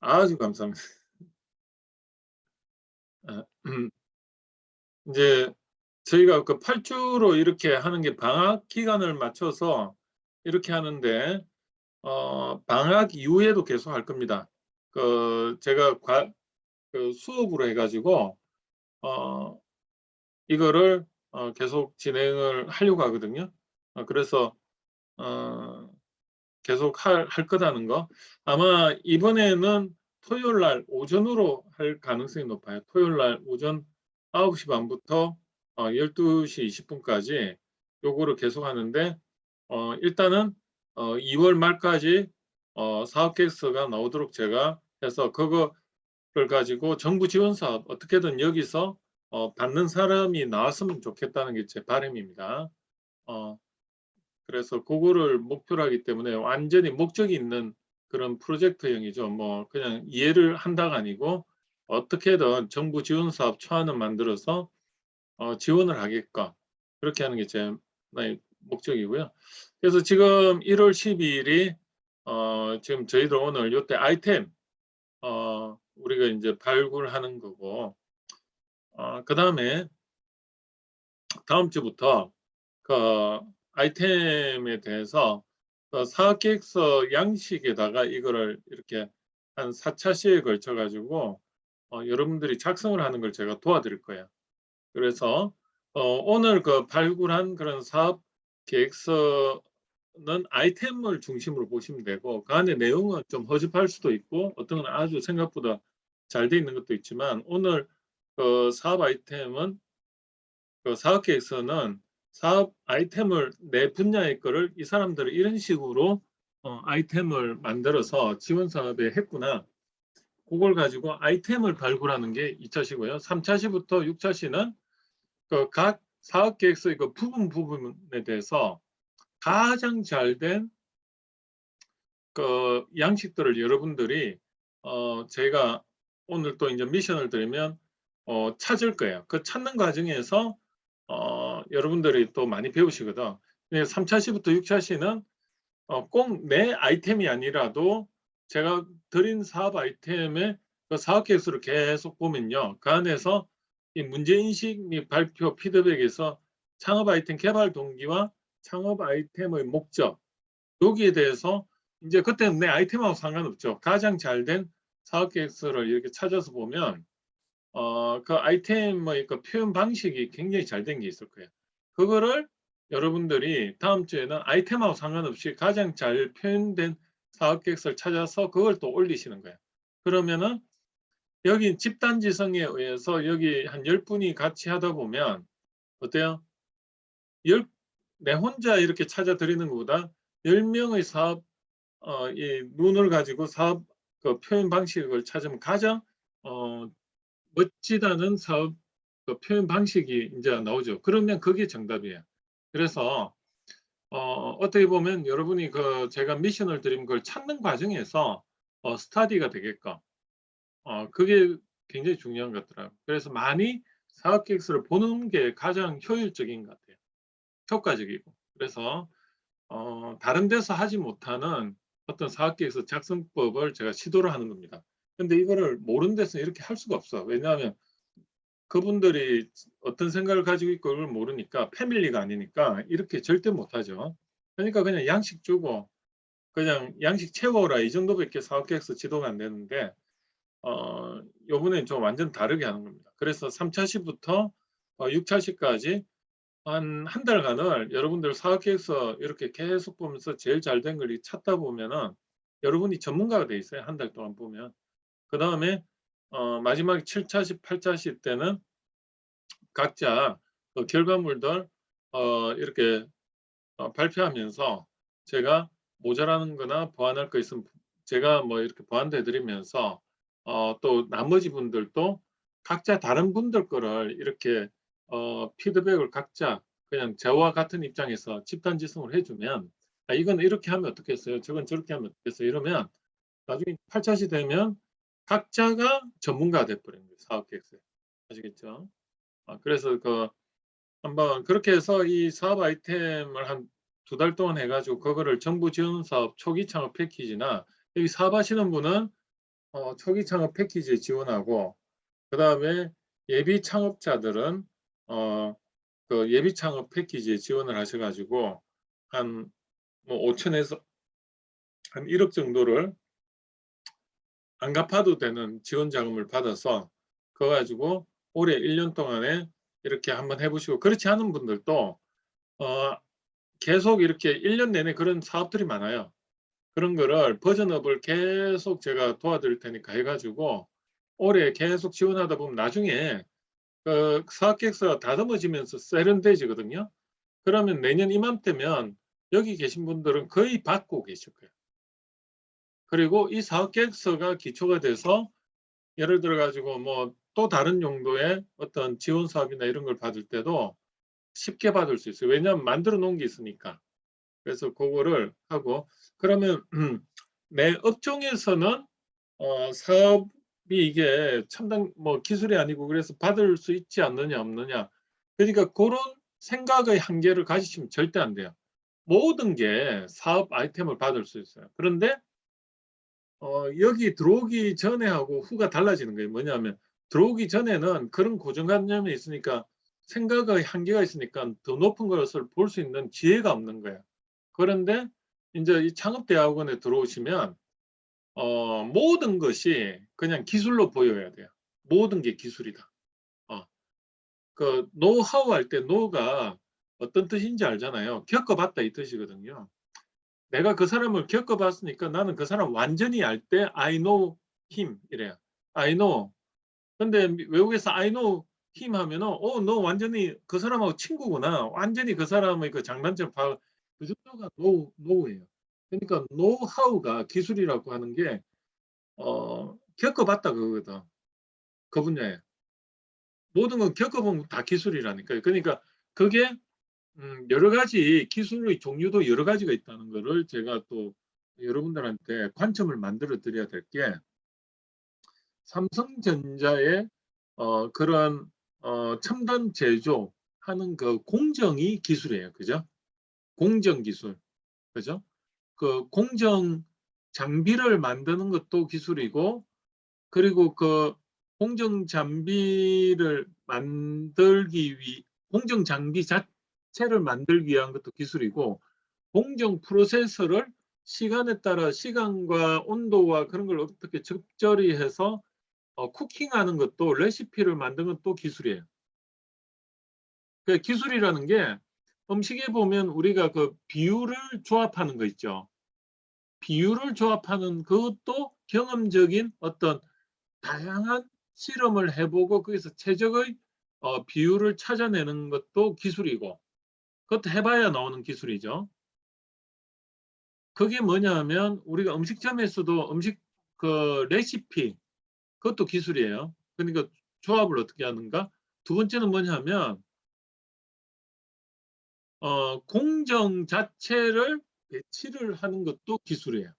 아주 감사합니다. 아 인제 저희가 그 8 주로 이렇게 하는 게 방학 기간을 맞춰서 이렇게 하는데 방학 이후에도 계속 할 겁니다. 제가 수업으로 해 가지고 어 이거를 계속 진행을 하려고 하거든요. 그래서 어 계속 할 거라는 거. 아마 이번에는 토요일 날 오전으로 할 가능성이 높아요. 토요일 날 오전 9시 반 부터 12시 20분 까지 요거를 계속하는데 일단은 2월 말까지 사업 계획서가 나오도록 제가 해서 그거를 가지고 정부 지원 사업 어떻게든 여기서 받는 사람이 나왔으면 좋겠다는 게 제 바람입니다. 어 그래서 그거를 목표로 하기 때문에 완전히 목적이 있는 그런 프로젝트형이죠. 뭐 그냥 이해를 한다가 아니고 어떻게든 정부 지원 사업 초안을 만들어서 지원을 하게끔 그렇게 하는 게 제 나의 목적이고요. 그래서 지금 1월 12 일이 지금 저희들 오늘 요때 아이템 우리가 인제 발굴하는 거고 그다음에 다음 주부터 그 아이템에 대해서 사업계획서 양식에다가 이거를 이렇게 한 4 차시에 걸쳐 가지고 여러분들이 작성을 하는 걸 제가 도와드릴 거예요. 그래서 오늘 그 발굴한 그런 사업 계획서는 아이템을 중심으로 보시면 되고 그 안에 내용은 좀 허접할 수도 있고 어떤 건 아주 생각보다 잘 돼 있는 것도 있지만 오늘 그 사업 아이템은 그 사업 계획서는 사업 아이템을 내 분야의 거를 이 사람들은 이런 식으로 아이템을 만들어서 지원 사업에 했구나. 그걸 가지고 아이템을 발굴하는 게 2 차시고요. 3 차시부터 6 차시는 그 각 사업 계획서의 그 부분에 대해서 가장 잘된 그 양식들을 여러분들이 제가 오늘 또 인제 미션을 드리면 찾을 거예요. 그 찾는 과정에서 여러분들이 또 많이 배우시거든. 예 3 차시부터 6 차시는 꼭 내 아이템이 아니라도 제가 드린 사업 아이템의 그 사업 계획서를 계속 보면요. 그 안에서 이 문제인식 및 발표 피드백에서 창업 아이템 개발 동기와 창업 아이템의 목적 여기에 대해서 인제 그때는 내 아이템하고 상관없죠. 가장 잘된 사업 계획서를 이렇게 찾아서 보면 그 아이템의 그 표현 방식이 굉장히 잘 된 게 있을 거예요. 그거를 여러분들이 다음 주에는 아이템하고 상관없이 가장 잘 표현된 사업 계획서를 찾아서 그걸 또 올리시는 거예요. 그러면은 여기 집단지성에 의해서 여기 한 10 분이 같이 하다 보면 어때요? 열 내 혼자 이렇게 찾아 드리는 것보다 10 명의 사업 이 눈을 가지고 사업 그 표현 방식을 찾으면 가장 어 멋지다는 사업 그 표현 방식이 인제 나오죠. 그러면 그게 정답이에요. 그래서 어떻게 보면 여러분이 제가 미션을 드린 걸 찾는 과정에서 스터디가 되게끔 그게 굉장히 중요한 것 같더라고요. 그래서 많이 사업 계획서를 보는 게 가장 효율적인 것 같아요. 효과적이고. 그래서 다른 데서 하지 못하는 어떤 사업 계획서 작성법을 제가 시도를 하는 겁니다. 근데 이거를 모르는 데서 이렇게 할 수가 없어. 왜냐하면 그분들이 어떤 생각을 가지고 있고 그걸 모르니까 패밀리가 아니니까 이렇게 절대 못하죠. 그러니까 그냥 양식 주고 그냥 "양식 채워라." 이 정도밖에 사업 계획서 지도가 안 되는데 요번엔 좀 완전 다르게 하는 겁니다. 그래서 3 차시부터 6 차시까지 한 달간을 여러분들 사업 계획서 이렇게 계속 보면서 제일 잘 된 걸 이 찾다 보면은 여러분이 전문가가 돼 있어요, 한 달 동안 보면. 그다음에 마지막 7 차시, 8 차시 때는 각자 그 결과물들 이렇게 발표하면서 제가 모자라는 거나 보완할 거 있으면 제가 뭐 이렇게 보완도 해 드리면서 또 나머지 분들도 각자 다른 분들 거를 이렇게 피드백을 각자 그냥 저와 같은 입장에서 집단지성을 해 주면 "아 이건 이렇게 하면 어떻겠어요? 저건 저렇게 하면 어떻겠어요?" 이러면 나중에 8 차시 되면 각자가 전문가가 돼 버리는 거예요, 사업 계획서에. 아시겠죠? 그래서 한번 그렇게 해서 이 사업 아이템을 한 2달 동안 해 가지고 그거를 정부 지원 사업 초기 창업 패키지나 여기 사업하시는 분은 초기 창업 패키지에 지원하고, 그다음에 예비 창업자들은 그 예비 창업 패키지에 지원을 하셔 가지고 한 뭐 5천에서 한 1억 정도를 안 갚아도 되는 지원 자금을 받아서 그거 가지고 올해 1년 동안에 이렇게 한번 해 보시고, 그렇지 않은 분들도 어 계속 이렇게 1년 내내 그런 사업들이 많아요. 그런 거를 버전업을 계속 제가 도와드릴 테니까 해 가지고 올해 계속 지원하다 보면 나중에 그 사업 계획서가 다듬어지면서 세련돼지거든요. 그러면 내년 이맘때면 여기 계신 분들은 거의 받고 계실 거예요. 그리고 이 사업 계획서가 기초가 돼서 예를 들어 가지고 뭐 또 다른 용도의 어떤 지원 사업이나 이런 걸 받을 때도 쉽게 받을 수 있어요. 왜냐하면 만들어 놓은 게 있으니까. 그래서 고거를 하고, 그러면 내 업종에서는 사업이 이게 첨단 뭐 기술이 아니고 그래서 받을 수 있지 않느냐 없느냐. 그러니까 고런 생각의 한계를 가지시면 절대 안 돼요. 모든 게 사업 아이템을 받을 수 있어요. 그런데 여기 들어오기 전에 하고 후가 달라지는 거예요. 뭐냐면 들어오기 전에는 그런 고정관념이 있으니까, 생각의 한계가 있으니까 더 높은 것을 볼 수 있는 지혜가 없는 거예요. 그런데 인제 이 창업대학원에 들어오시면 모든 것이 그냥 기술로 보여야 돼요. 모든 게 기술이다. 어 그 노하우 할 때 노가 어떤 뜻인지 알잖아요. 겪어 봤다 이 뜻이거든요. 내가 그 사람을 겪어 봤으니까 나는 그 사람 완전히 알 때 I know him 이래요. I know. 근데 외국에서 I know him 하면은 너 완전히 그 사람하고 친구구나. 완전히 그 사람의 그 장단점을 파악, 그 정도가 know예요. 그러니까 노하우가 기술이라고 하는 게 겪어 봤다 그거거든, 그 분야에. 모든 건 겪어 보면 다 기술이라니까요. 그러니까 그게 여러 가지 기술의 종류도 여러 가지가 있다는 거를 제가 또 여러분들한테 관점을 만들어 드려야 될 게, 삼성전자의 그런 첨단 제조하는 그 공정이 기술이에요. 그죠? 공정 기술. 그죠? 그 공정 장비를 만드는 것도 기술이고, 그리고 그 공정 장비를 만들기 위 공정 장비 자체를 만들기 위한 것도 기술이고, 공정 프로세서를 시간에 따라 시간과 온도와 그런 걸 어떻게 적절히 해서 쿠킹하는 것도, 레시피를 만드는 것도 기술이에요. 그 기술이라는 게 음식에 보면 우리가 그 비율을 조합하는 거 있죠. 비율을 조합하는 그것도 경험적인 어떤 다양한 실험을 해보고 거기서 최적의 비율을 찾아내는 것도 기술이고, 그것도 해봐야 나오는 기술이죠. 그게 뭐냐 하면 우리가 음식점에서도 음식 그 레시피, 그것도 기술이에요. 그러니까 조합을 어떻게 하는가. 두 번째는 뭐냐 하면 공정 자체를 배치를 하는 것도 기술이에요.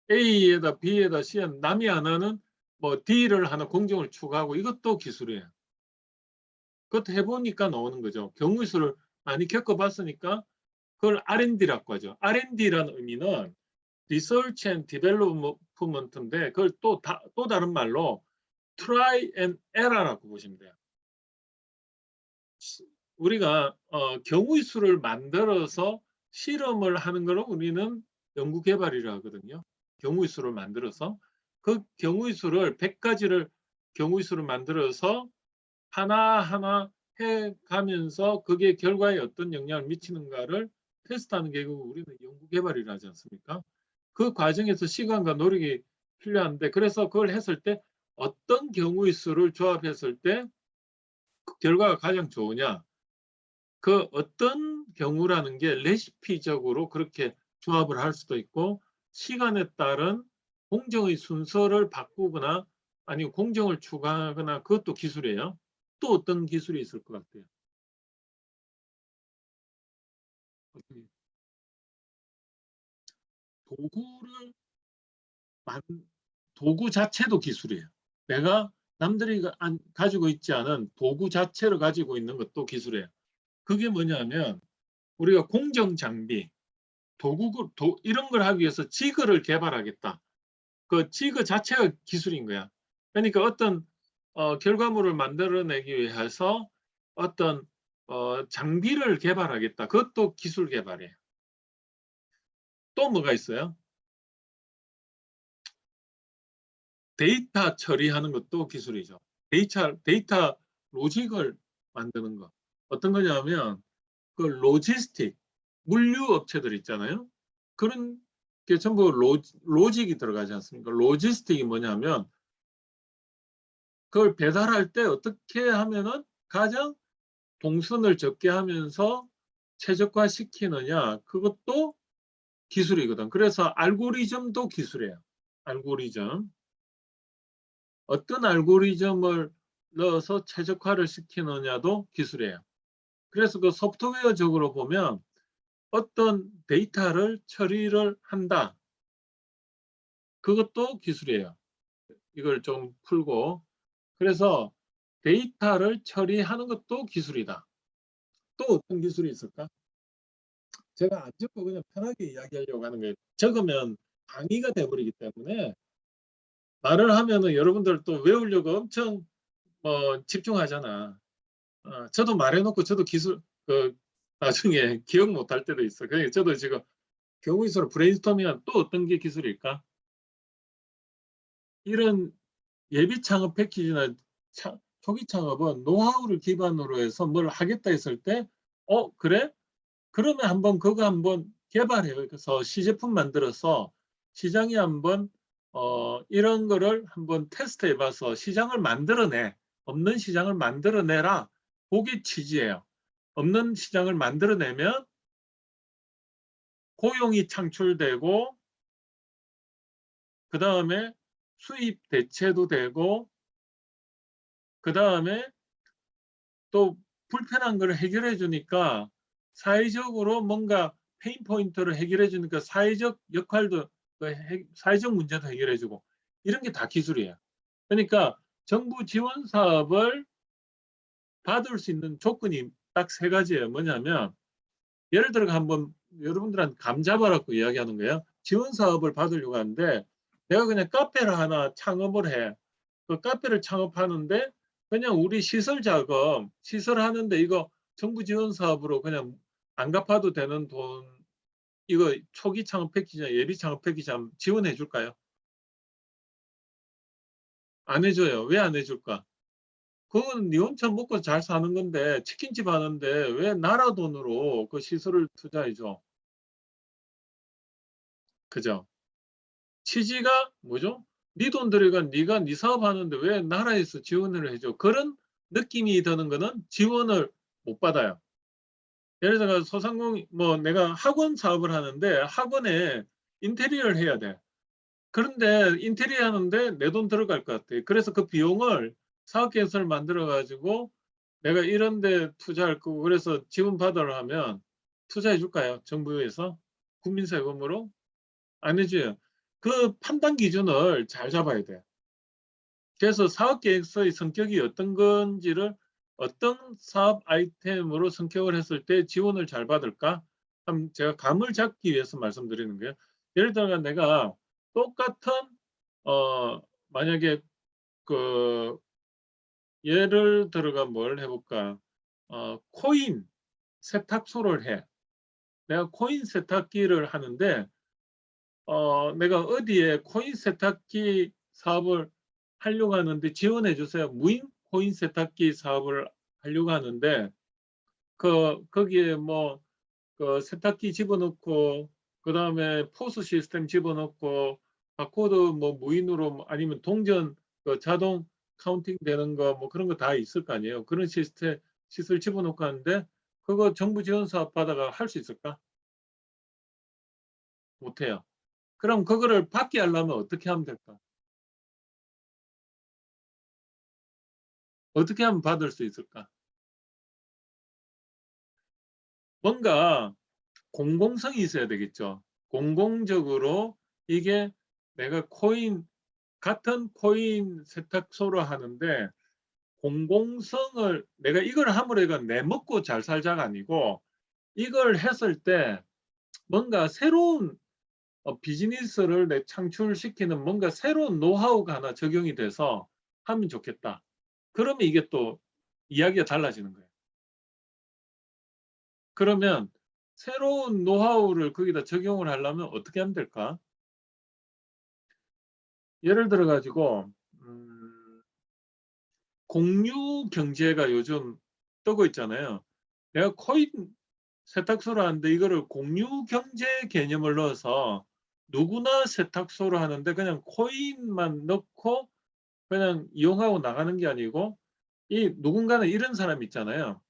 A에다 B에다 C에 남이 안 하는 뭐 D를 하나 공정을 추가하고, 이것도 기술이에요. 그것도 해보니까 나오는 거죠. 경우 수를 많이 겪어봤으니까 그걸 R&D라고 하죠. R&D라는 의미는 Research and Development인데, 그걸 또 다른 말로 Try and Error라고 보시면 돼요. 우리가 경우의 수를 만들어서 실험을 하는 거를 우리는 연구개발이라 하거든요. 경우의 수를 만들어서 그 경우의 수를 100가지를 경우의 수를 만들어서 하나하나 해 가면서 그게 결과에 어떤 영향을 미치는가를 테스트하는 게 우리는 연구개발이라 하지 않습니까? 그 과정에서 시간과 노력이 필요한데, 그래서 그걸 했을 때 어떤 경우의 수를 조합했을 때 그 결과가 가장 좋으냐, 그 어떤 경우라는 게 레시피적으로 그렇게 조합을 할 수도 있고, 시간에 따른 공정의 순서를 바꾸거나 아니면 공정을 추가하거나, 그것도 기술이에요. 또 어떤 기술이 있을 것 같아요? 도구를 만 도구 자체도 기술이에요. 내가 남들이 가지고 있지 않은 도구 자체를 가지고 있는 것도 기술이에요. 그게 뭐냐면 우리가 공정 장비, 도구 이런 걸 하기 위해서 지그를 개발하겠다. 그 지그 자체가 기술인 거야. 그러니까 어떤 결과물을 만들어내기 위해서 어떤 장비를 개발하겠다. 그것도 기술 개발이에요. 또 뭐가 있어요? 데이터 처리하는 것도 기술이죠. 데이터 로직을 만드는 거. 어떤 거냐면 그 로지스틱, 물류 업체들 있잖아요. 그런 게 전부 로직이 들어가지 않습니까? 로지스틱이 뭐냐면 그걸 배달할 때 어떻게 하면은 가장 동선을 적게 하면서 최적화 시키느냐, 그것도 기술이거든. 그래서 알고리즘도 기술이에요. 알고리즘. 어떤 알고리즘을 넣어서 최적화를 시키느냐도 기술이에요. 그래서 그 소프트웨어적으로 보면 어떤 데이터를 처리를 한다. 그것도 기술이에요. 이걸 좀 풀고. 그래서 데이터를 처리하는 것도 기술이다. 또 어떤 기술이 있을까? 제가 안 적고 그냥 편하게 이야기하려고 하는 거예요. 적으면 강의가 돼버리기 때문에 말을 하면은 여러분들 또 외우려고 엄청 집중하잖아. 저도 말해놓고 저도 기술 나중에 기억 못할 때도 있어. 그러니까 저도 지금 경우에서 브레인스토밍한 또 어떤 게 기술일까? 이런 예비 창업 패키지나 초기 창업은 노하우를 기반으로 해서 뭘 하겠다 했을 때, 그래? 그러면 한번 그거 한번 개발해요. 그래서 시제품 만들어서 시장에 한번 이런 거를 한번 테스트 해봐서 시장을 만들어내. 없는 시장을 만들어내라. 그게 취지예요. 없는 시장을 만들어내면 고용이 창출되고 그 다음에 수입 대체도 되고 그 다음에 또 불편한 걸 해결해 주니까 사회적으로 뭔가 페인 포인트를 해결해 주니까 사회적 역할도 사회적 문제도 해결해 주고 이런 게 다 기술이에요. 그러니까 정부 지원 사업을 받을 수 있는 조건이 딱 세 가지예요. 뭐냐면 예를 들어 한번 여러분들한테 감 잡아라고 이야기하는 거예요. 지원 사업을 받으려고 하는데 내가 그냥 카페를 하나 창업을 해. 그 카페를 창업하는데 그냥 우리 시설 자금, 시설하는데 이거 정부 지원 사업으로 그냥 안 갚아도 되는 돈, 이거 초기 창업 패키지나 예비 창업 패키지 한번 지원해 줄까요? 안 해줘요. 왜 안 해줄까? 그건 니 혼자 먹고 잘 사는 건데 치킨집 하는데 왜 나라 돈으로 그 시설을 투자해 줘? 그죠? 취지가 뭐죠? 네 돈 들여가 네가 네 사업 하는데 왜 나라에서 지원을 해줘? 그런 느낌이 드는 거는 지원을 못 받아요. 예를 들어 소상공 내가 학원 사업을 하는데 학원에 인테리어를 해야 돼. 그런데 인테리어 하는데 내 돈 들어갈 것 같아. 그래서 그 비용을 사업 계획서를 만들어 가지고 내가 이런 데 투자할 거고 그래서 지원 받으러 하면 투자해 줄까요? 정부에서? 국민세금으로? 안 해줘요. 그 판단 기준을 잘 잡아야 돼. 그래서 사업계획서의 성격이 어떤 건지를 어떤 사업 아이템으로 선택을 했을 때 지원을 잘 받을까? 제가 감을 잡기 위해서 말씀드리는 거예요. 예를 들어 내가 똑같은 만약에 그 예를 들어가 뭘 해볼까? 코인 세탁소를 해. 내가 코인 세탁기를 하는데 내가 어디에 코인 세탁기 사업을 하려고 하는데 지원해 주세요. 무인 코인 세탁기 사업을 하려고 하는데 거기에 그 세탁기 집어넣고 그다음에 포스 시스템 집어넣고 바코드 무인으로 아니면 동전 그 자동 카운팅 되는 거 그런 거 다 있을 거 아니에요. 그런 시설 집어넣고 하는데 그거 정부 지원 사업 받아가 할 수 있을까? 못해요. 그럼 그거를 받게 하려면 어떻게 하면 될까? 어떻게 하면 받을 수 있을까? 뭔가 공공성이 있어야 되겠죠. 공공적으로 이게 내가 같은 코인 세탁소로 하는데 공공성을 내가 이걸 함으로 해가 내 먹고 잘 살자가 아니고 이걸 했을 때 뭔가 새로운 비즈니스를 창출시키는 뭔가 새로운 노하우가 하나 적용이 돼서 하면 좋겠다. 그러면 이게 또 이야기가 달라지는 거예요. 그러면 새로운 노하우를 거기다 적용을 하려면 어떻게 하면 될까? 예를 들어 가지고 공유 경제가 요즘 뜨고 있잖아요. 내가 코인 세탁소를 하는데 이거를 공유 경제 개념을 넣어서 누구나 세탁소를 하는데 그냥 코인만 넣고 그냥 이용하고 나가는 게 아니고 이 누군가는 이런 사람 있잖아요.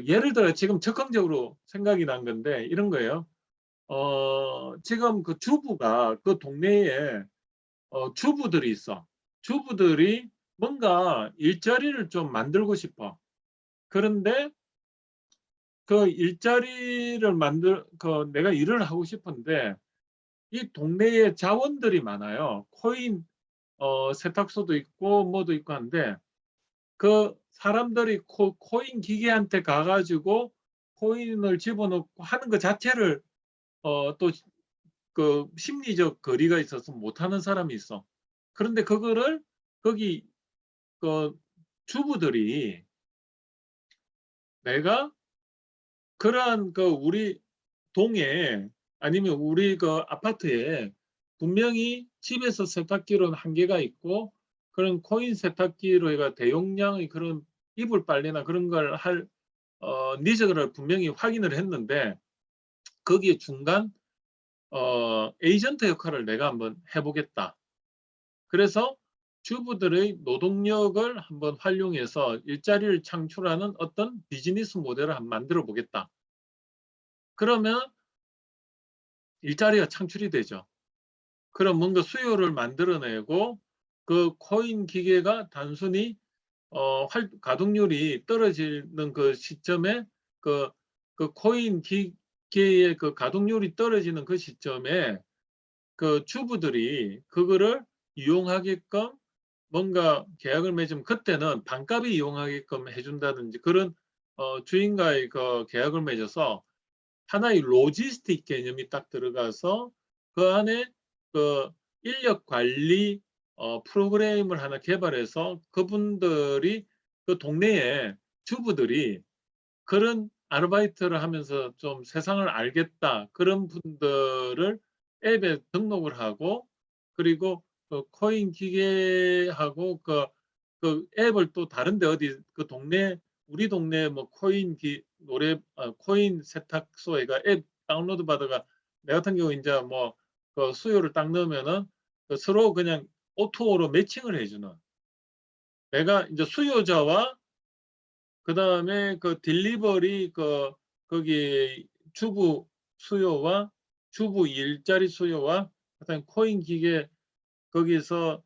예를 들어 지금 적극적으로 생각이 난 건데 이런 거예요. 지금 그 주부가 그 동네에 주부들이 있어. 주부들이 뭔가 일자리를 좀 만들고 싶어. 그런데 그 일자리를 내가 일을 하고 싶은데 이 동네에 자원들이 많아요. 코인 세탁소도 있고 뭐도 있고 한데 그 사람들이 코인 기계한테 가 가지고 코인을 집어넣고 하는 것 자체를 또 심리적 거리가 있어서 못하는 사람이 있어. 그런데 그거를 거기 그 주부들이 내가 그러한 우리 동에 아니면 우리 아파트에 분명히 집에서 세탁기로는 한계가 있고 그런 코인 세탁기로 해가 대용량의 그런 이불 빨래나 그런 걸 할 니즈를 분명히 확인을 했는데 거기에 중간 에이전트 역할을 내가 한번 해 보겠다. 그래서 주부들의 노동력을 한번 활용해서 일자리를 창출하는 어떤 비즈니스 모델을 한번 만들어 보겠다. 그러면 일자리가 창출이 되죠. 그럼 뭔가 수요를 만들어내고 그 코인 기계가 단순히 가동률이 떨어지는 그 시점에 그 코인 기계의 그 가동률이 떨어지는 그 시점에 그 주부들이 그거를 이용하게끔 뭔가 계약을 맺으면 그때는 반값에 이용하게끔 해 준다든지 그런 주인과의 계약을 맺어서 하나의 로지스틱 개념이 딱 들어가서 그 안에 그 인력 관리 프로그램을 하나 개발해서 그분들이 그 동네에 주부들이 그런 아르바이트를 하면서 좀 세상을 알겠다. 그런 분들을 앱에 등록을 하고 그리고 코인 기계하고 앱을 또 다른 데 어디 그 동네 우리 동네 뭐 코인 세탁소에가 앱 다운로드 받아가 내 같은 경우 인제 뭐 수요를 딱 넣으면은 서로 그냥 오토로 매칭을 해 주는 내가 인제 수요자와 그다음에 딜리버리 거기 주부 수요와 주부 일자리 수요와 그다음에 코인 기계 거기서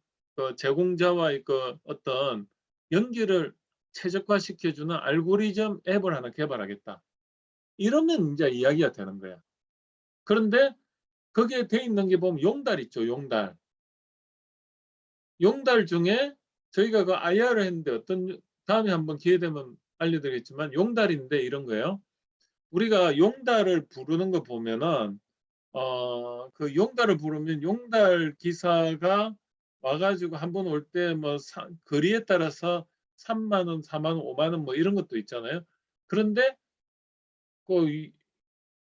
제공자와의 어떤 연결을 최적화시켜 주는 알고리즘 앱을 하나 개발하겠다. 이러면 인제 이야기가 되는 거야. 그런데 거기에 돼 있는 게 보면 용달 있죠, 용달. 용달 중에 저희가 IR을 했는데 다음에 한번 기회 되면 알려드리겠지만 용달인데 이런 거예요. 우리가 용달을 부르는 거 보면은 용달을 부르면 용달 기사가 와 가지고 한 번 올 때 뭐 거리에 따라서 3만 원, 4만 원, 5만 원 뭐 이런 것도 있잖아요. 그런데 그 이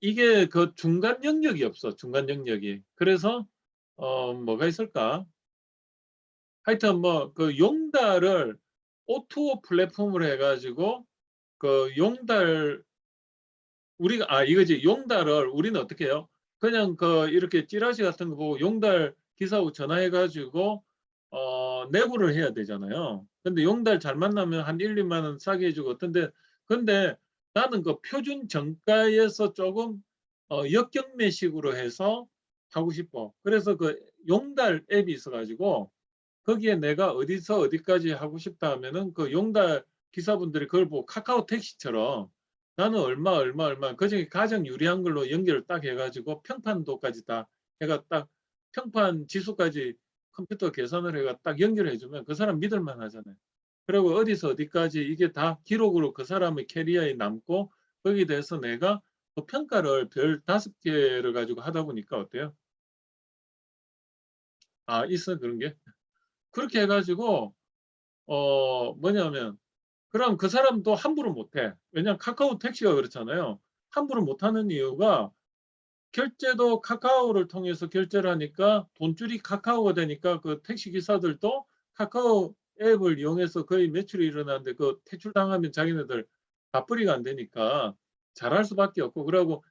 이게 중간 영역이 없어, 중간 영역이. 그래서 뭐가 있을까? 하여튼 뭐 용달을 O2O 플랫폼으로 해 가지고 용달 우리가 이거지. 용달을 우리는 어떻게 해요? 그냥 이렇게 찌라시 같은 거 보고 용달 기사하고 전화해 가지고 내부를 해야 되잖아요. 근데 용달 잘 만나면 한 1-2만 원 싸게 해 주고 어떤데 근데 나는 표준 정가에서 조금 역경매식으로 해서 하고 싶어. 그래서 용달 앱이 있어 가지고 거기에 내가 어디서 어디까지 하고 싶다 하면은 용달 기사분들이 그걸 보고 카카오 택시처럼 나는 얼마, 얼마, 얼마 그중에 가장 유리한 걸로 연결을 딱 해 가지고 평판도까지 다 해가 딱 평판 지수까지 컴퓨터 계산을 해가 딱 연결해 주면 그 사람 믿을 만하잖아요. 그리고 어디서 어디까지 이게 다 기록으로 그 사람의 캐리어에 남고 거기에 대해서 내가 평가를 별 5 개를 가지고 하다 보니까 어때요? 아, 있어 그런 게? 그렇게 해 가지고 뭐냐면 그럼 그 사람도 함부로 못 해. 왜냐하면 카카오 택시가 그렇잖아요. 함부로 못 하는 이유가 결제도 카카오를 통해서 결제를 하니까 돈줄이 카카오가 되니까 그 택시 기사들도 카카오 앱을 이용해서 거의 매출이 일어나는데 그 퇴출당하면 자기네들 밥벌이가 안 되니까 잘할 수밖에 없고, 그러고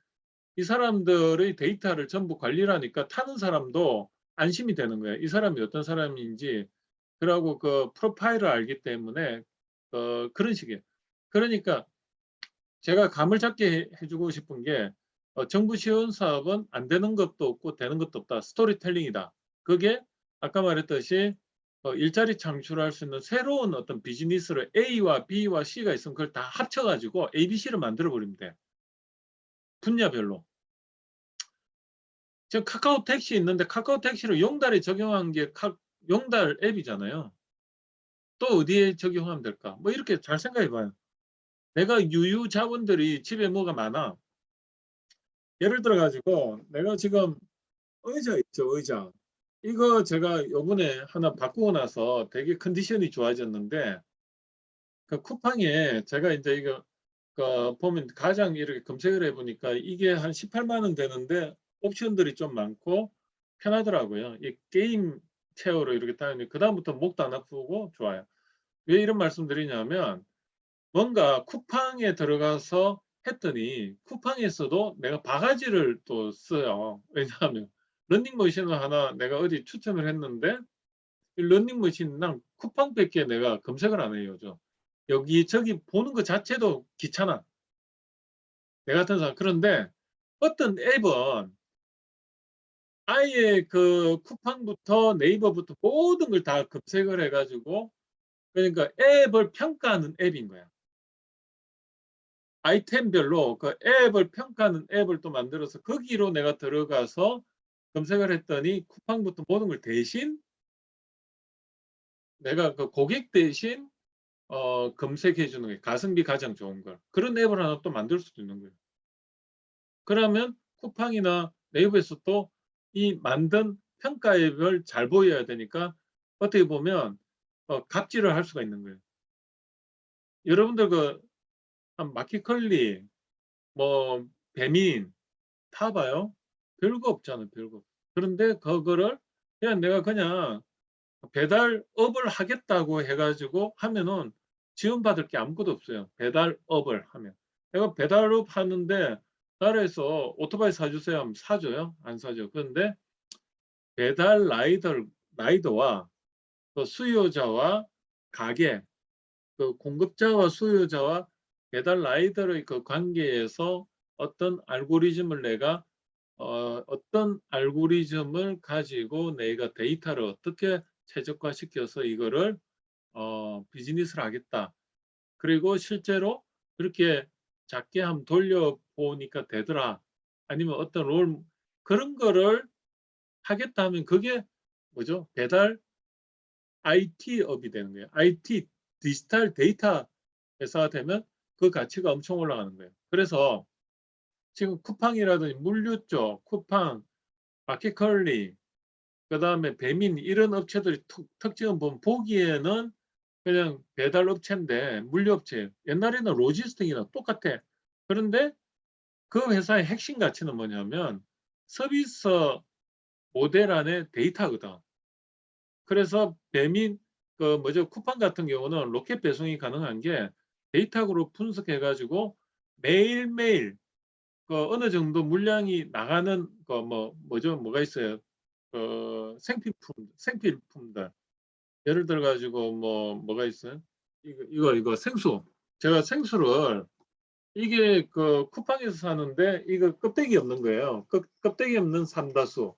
이 사람들의 데이터를 전부 관리를 하니까 타는 사람도 안심이 되는 거예요. 이 사람이 어떤 사람인지. 그러고 그 프로파일을 알기 때문에 그런 식이에요. 그러니까 제가 감을 잡게 해주고 싶은 게 정부 지원 사업은 안 되는 것도 없고 되는 것도 없다. 스토리텔링이다. 그게 아까 말했듯이 일자리 창출할 수 있는 새로운 어떤 비즈니스를 A와 B와 C가 있으면 그걸 다 합쳐가지고 ABC를 만들어 버리면 돼. 분야별로. 지금 카카오 택시 있는데 카카오 택시를 용달에 적용한 게 용달 앱이잖아요. 또 어디에 적용하면 될까? 뭐 이렇게 잘 생각해 봐요. 내가 유유 자본들이 집에 뭐가 많아. 예를 들어 가지고 내가 지금 의자 있죠, 의자. 이거 제가 요번에 하나 바꾸고 나서 되게 컨디션이 좋아졌는데 그 쿠팡에 제가 이제 이거 보면 가장 이렇게 검색을 해 보니까 이게 한 18만 원 되는데 옵션들이 좀 많고 편하더라고요. 이 게임 체어로 이렇게 다니면 그다음부터 목도 안 아프고 좋아요. 왜 이런 말씀드리냐면 뭔가 쿠팡에 들어가서 했더니 쿠팡에서도 내가 바가지를 또 써요. 왜냐하면 러닝머신을 하나 내가 어디 추천을 했는데 이 러닝머신랑 쿠팡밖에 내가 검색을 안 해요, 요즘. 여기저기 보는 것 자체도 귀찮아. 내 같은 사람. 그런데 어떤 앱은 아예 그 쿠팡부터 네이버부터 모든 걸 다 검색을 해가지고, 그러니까 앱을 평가하는 앱인 거야. 아이템별로 그 앱을 평가하는 앱을 또 만들어서 거기로 내가 들어가서 검색을 했더니 쿠팡부터 모든 걸 대신 내가 그 고객 대신 검색해 주는 거예요. 가성비 가장 좋은 걸. 그런 앱을 하나 또 만들 수도 있는 거예요. 그러면 쿠팡이나 네이버에서 또 이 만든 평가 앱을 잘 보여야 되니까 어떻게 보면 갑질을 할 수가 있는 거예요. 여러분들 마켓컬리, 뭐 배민 타 봐요. 별거 없잖아요, 별거. 그런데 그거를 그냥 배달업을 하겠다고 해 가지고 하면은 지원받을 게 아무것도 없어요, 배달업을 하면. 내가 배달업 하는데 나라에서 "오토바이 사 주세요." 하면 사 줘요? 안 사죠. 그런데 배달 라이더와 그 수요자와 가게, 그 공급자와 수요자와 배달 라이더의 그 관계에서 어떤 알고리즘을 가지고 내가 데이터를 어떻게 최적화시켜서 이거를 비즈니스를 하겠다. 그리고 실제로 그렇게 작게 한번 돌려보니까 되더라. 아니면 어떤 그런 거를 하겠다 하면 그게 뭐죠? 배달 IT업이 되는 거예요. IT, 디지털 데이터 회사가 되면 그 가치가 엄청 올라가는 거예요. 그래서 지금 쿠팡이라든지 물류 쪽, 쿠팡, 마켓컬리, 그다음에 배민 이런 업체들이 특징을 보면 보기에는 그냥 배달 업체인데 물류업체. 옛날에는 로지스틱이나 똑같아. 그런데 그 회사의 핵심 가치는 뭐냐면 서비스 모델 안에 데이터거든. 그래서 배민 쿠팡 같은 경우는 로켓 배송이 가능한 게 데이터로 분석해 가지고 매일매일 어느 정도 물량이 나가는 뭐가 있어요. 생필품들. 예를 들어 가지고 뭐가 있어요? 이거 생수. 제가 생수를 이게 쿠팡에서 사는데 이거 껍데기 없는 거예요. 껍데기 없는 삼다수.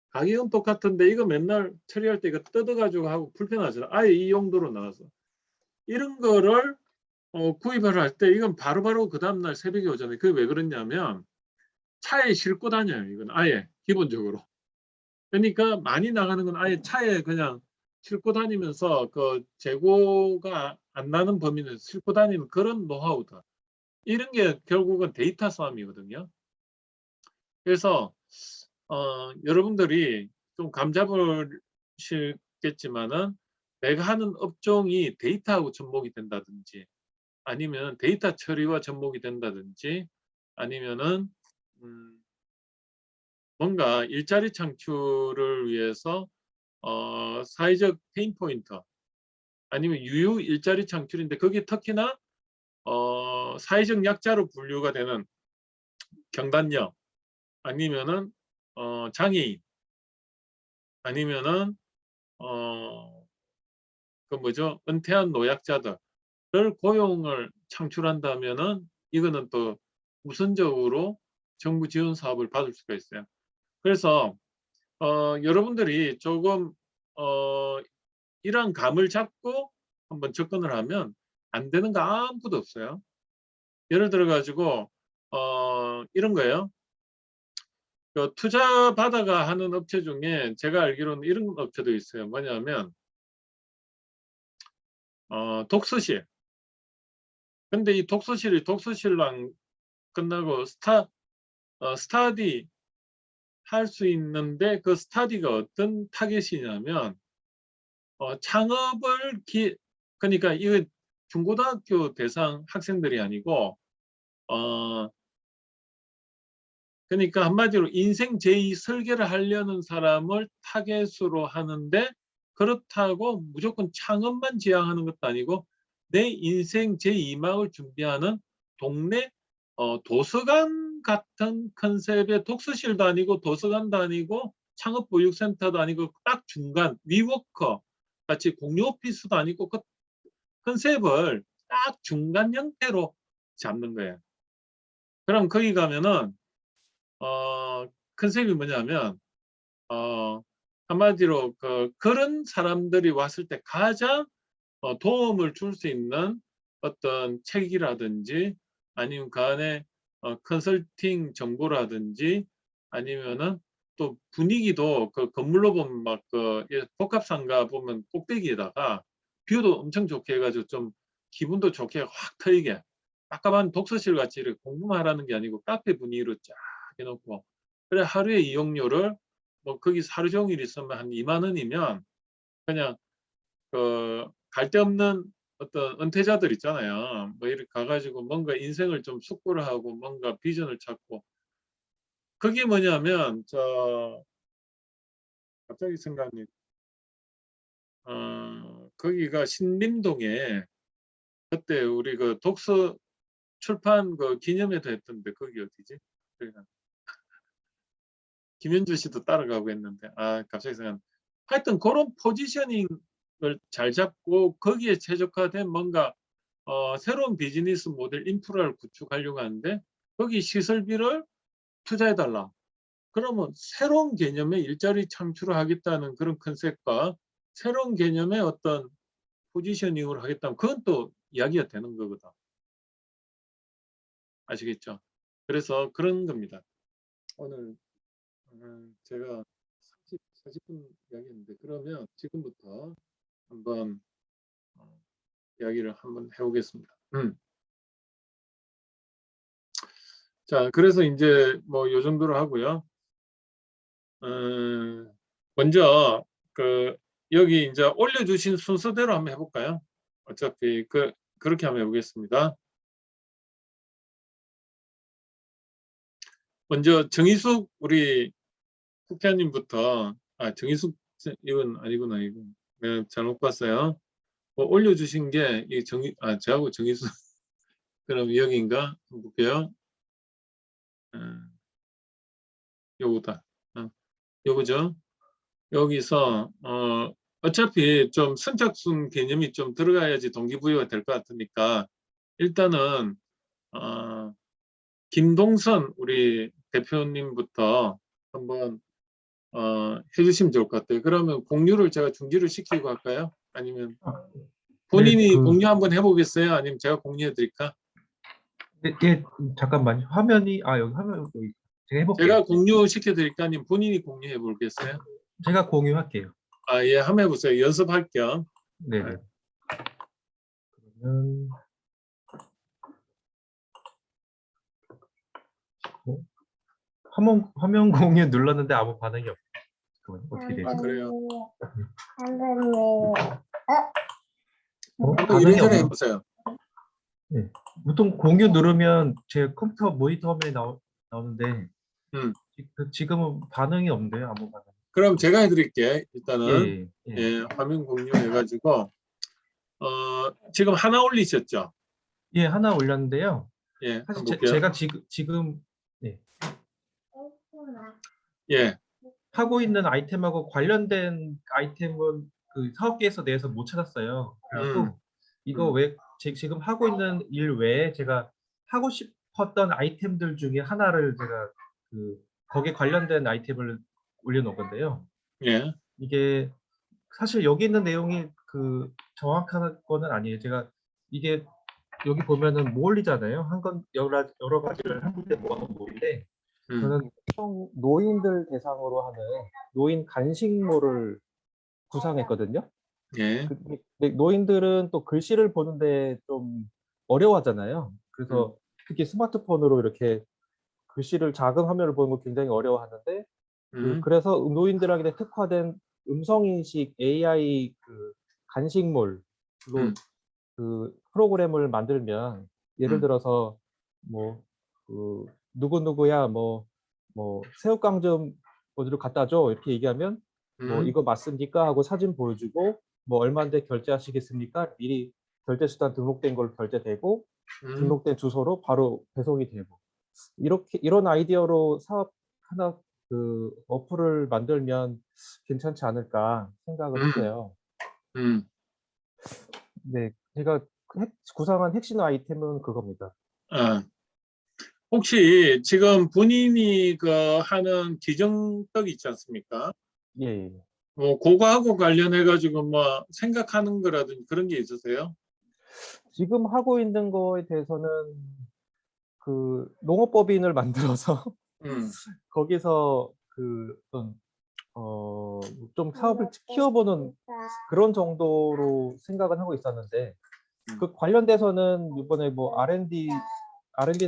가격은 똑같은데 이거 맨날 처리할 때 이거 뜯어 가지고 하고 불편하잖아. 아예 이 용도로 나와서. 이런 거를 구입을 할 때 이건 바로바로 그다음 날 새벽에 오잖아요. 그게 왜 그러냐면 차에 싣고 다녀요, 이건 아예 기본적으로. 그러니까 많이 나가는 건 아예 차에 그냥 싣고 다니면서 그 재고가 안 나는 범위는 싣고 다니는 그런 노하우다. 이런 게 결국은 데이터 싸움이거든요. 그래서 여러분들이 좀 감잡으시겠지만은 내가 하는 업종이 데이터하고 접목이 된다든지 아니면 데이터 처리와 접목이 된다든지 아니면은 뭔가 일자리 창출을 위해서 사회적 페인 포인트 아니면 유유 일자리 창출인데 거기에 특히나 사회적 약자로 분류가 되는 경단녀 아니면은 장애인 아니면은 그 뭐죠? 은퇴한 노약자들을 고용을 창출한다면은 이거는 또 우선적으로 정부 지원 사업을 받을 수가 있어요. 그래서 여러분들이 조금 이러한 감을 잡고 한번 접근을 하면 안 되는 거 아무것도 없어요. 예를 들어 가지고 이런 거예요. 그 투자 받아가 하는 업체 중에 제가 알기로는 이런 업체도 있어요. 뭐냐면 독서실. 근데 이 독서실이 독서실랑 끝나고 스타디 할 수 있는데 그 스타디가 어떤 타겟이냐면 창업을 그러니까 이거 중고등학교 대상 학생들이 아니고 그러니까 한마디로 인생 제2 설계를 하려는 사람을 타겟으로 하는데 그렇다고 무조건 창업만 지향하는 것도 아니고 내 인생 제2막을 준비하는 동네 도서관 같은 컨셉의 독서실도 아니고 도서관도 아니고 창업보육센터도 아니고 딱 중간 위워커 같이 공유 오피스도 아니고 그 컨셉을 딱 중간 형태로 잡는 거예요. 그럼 거기 가면은 컨셉이 뭐냐면 한마디로 그런 사람들이 왔을 때 가장 도움을 줄 수 있는 어떤 책이라든지 아니면 그 안에 컨설팅 정보라든지 아니면은 또 분위기도 그 건물로 보면 막 복합상가 보면 꼭대기에다가 뷰도 엄청 좋게 해가지고 좀 기분도 좋게 확 트이게 깜깜한 독서실 같이 이렇게 공부만 하라는 게 아니고 카페 분위기로 쫙 해놓고 그래 하루에 이용료를 뭐 거기 하루 종일 있으면 한 2만 원이면 그냥 갈 데 없는 어떤 은퇴자들 있잖아요. 뭐 이렇게 가가지고 뭔가 인생을 좀 숙고를 하고 뭔가 비전을 찾고 그게 뭐냐면 갑자기 생각이 거기가 신림동에 그때 우리 그 독서 출판 그 기념회도 했던데 거기 어디지? 김현주 씨도 따라가고 했는데 갑자기 생각. 하여튼 그런 포지셔닝을 잘 잡고 거기에 최적화된 뭔가 새로운 비즈니스 모델 인프라를 구축하려고 하는데 거기 시설비를 투자해달라. 그러면 새로운 개념의 일자리 창출을 하겠다는 그런 컨셉과 새로운 개념의 어떤 포지셔닝을 하겠다면 그건 또 이야기가 되는 거거든. 아시겠죠? 그래서 그런 겁니다. 오늘 제가 40분 이야기했는데 그러면 지금부터 한번 이야기를 한번 해보겠습니다. 자, 그래서 이제 뭐 요 정도로 하고요. 먼저 여기 이제 올려주신 순서대로 한번 해볼까요? 어차피 그렇게 한번 해보겠습니다. 먼저 정희숙 우리 국회의원님부터 정희숙 이건 아니구나 이거 내가 잘못 봤어요. 뭐 올려주신 게 이 저하고 정희숙 그럼 여기인가 한번 볼게요. 요거다. 요거죠. 여기서 어차피 좀 선착순 개념이 좀 들어가야지 동기부여가 될 것 같으니까 일단은 김동선 우리 대표님부터 한번 해주시면 좋을 것 같아요. 그러면 공유를 제가 중지를 시키고 할까요? 아니면 본인이 네, 공유 한번 해보겠어요? 아니면 제가 공유해 드릴까? 네, 잠깐만요. 화면이 여기 화면 여기 제가 해볼게요. 제가 공유 시켜 드릴까? 아니면 본인이 공유해 보겠어요? 제가 공유할게요. 예, 한번 해보세요. 연습할 겸. 네네. 그러면 화면 공유 눌렀는데 아무 반응이 없어요. 잠깐만요. 어떻게 되지? 아, 그래요. 한번 반응이 이래저래 없네. 해보세요. 네. 보통 공유 누르면 제 컴퓨터 모니터 화면이 나오는데 음. 지금은 반응이 없네요. 아무 반응. 그럼 제가 해드릴게. 예, 일단은 예, 예. 예, 화면 공유해가지고 지금 하나 올리셨죠? 예, 하나 올렸는데요. 예, 사실 한번 볼게요. 제가 지금 예, 예, 하고 있는 아이템하고 관련된 아이템은 그 사업계에서 내에서 못 찾았어요. 그래갖고 이거 음. 왜 지금 하고 있는 일 외에 제가 하고 싶었던 아이템들 중에 하나를 제가 그 거기에 관련된 아이템을 올려놓은 건데요. 예, 이게 사실 여기 있는 내용이 그 정확한 거는 아니에요. 제가 이게 여기 보면은 모을리잖아요. 한 건 여러 가지를 한 군데 모아놓은 모인데 음. 저는 노인들 대상으로 하는 노인 간식몰을 구상했거든요. 예, 근데 노인들은 또 글씨를 보는데 좀 어려워하잖아요. 그래서 특히 스마트폰으로 이렇게 글씨를 작은 화면을 보는 거 굉장히 어려워하는데 음. 그래서 노인들에게 특화된 음성 인식 AI 간식몰로 음. 프로그램을 만들면 예를 음. 들어서 뭐 "누구누구야 새우깡 좀 어디로 갖다 줘." 이렇게 얘기하면 뭐 음. "이거 맞습니까?" 하고 사진 보여주고 뭐 "얼마인데 결제하시겠습니까?" 미리 결제 수단 등록된 걸로 결제되고 음. 등록된 주소로 바로 배송이 되고 이런 아이디어로 사업 하나 어플을 만들면 괜찮지 않을까 생각을 음. 했어요. 음. 네. 제가 구상한 핵심 아이템은 그겁니다. 아, 혹시 지금 본인이 하는 기정떡 있지 않습니까? 예예. 뭐 그거하고 관련해 가지고 뭐 생각하는 거라든지 그런 게 있으세요? 지금 하고 있는 거에 대해서는 농업법인을 만들어서 음. 거기서 어떤 좀 사업을 키워보는 그런 정도로 생각은 하고 있었는데 음. 그 관련돼서는 이번에 뭐 R&D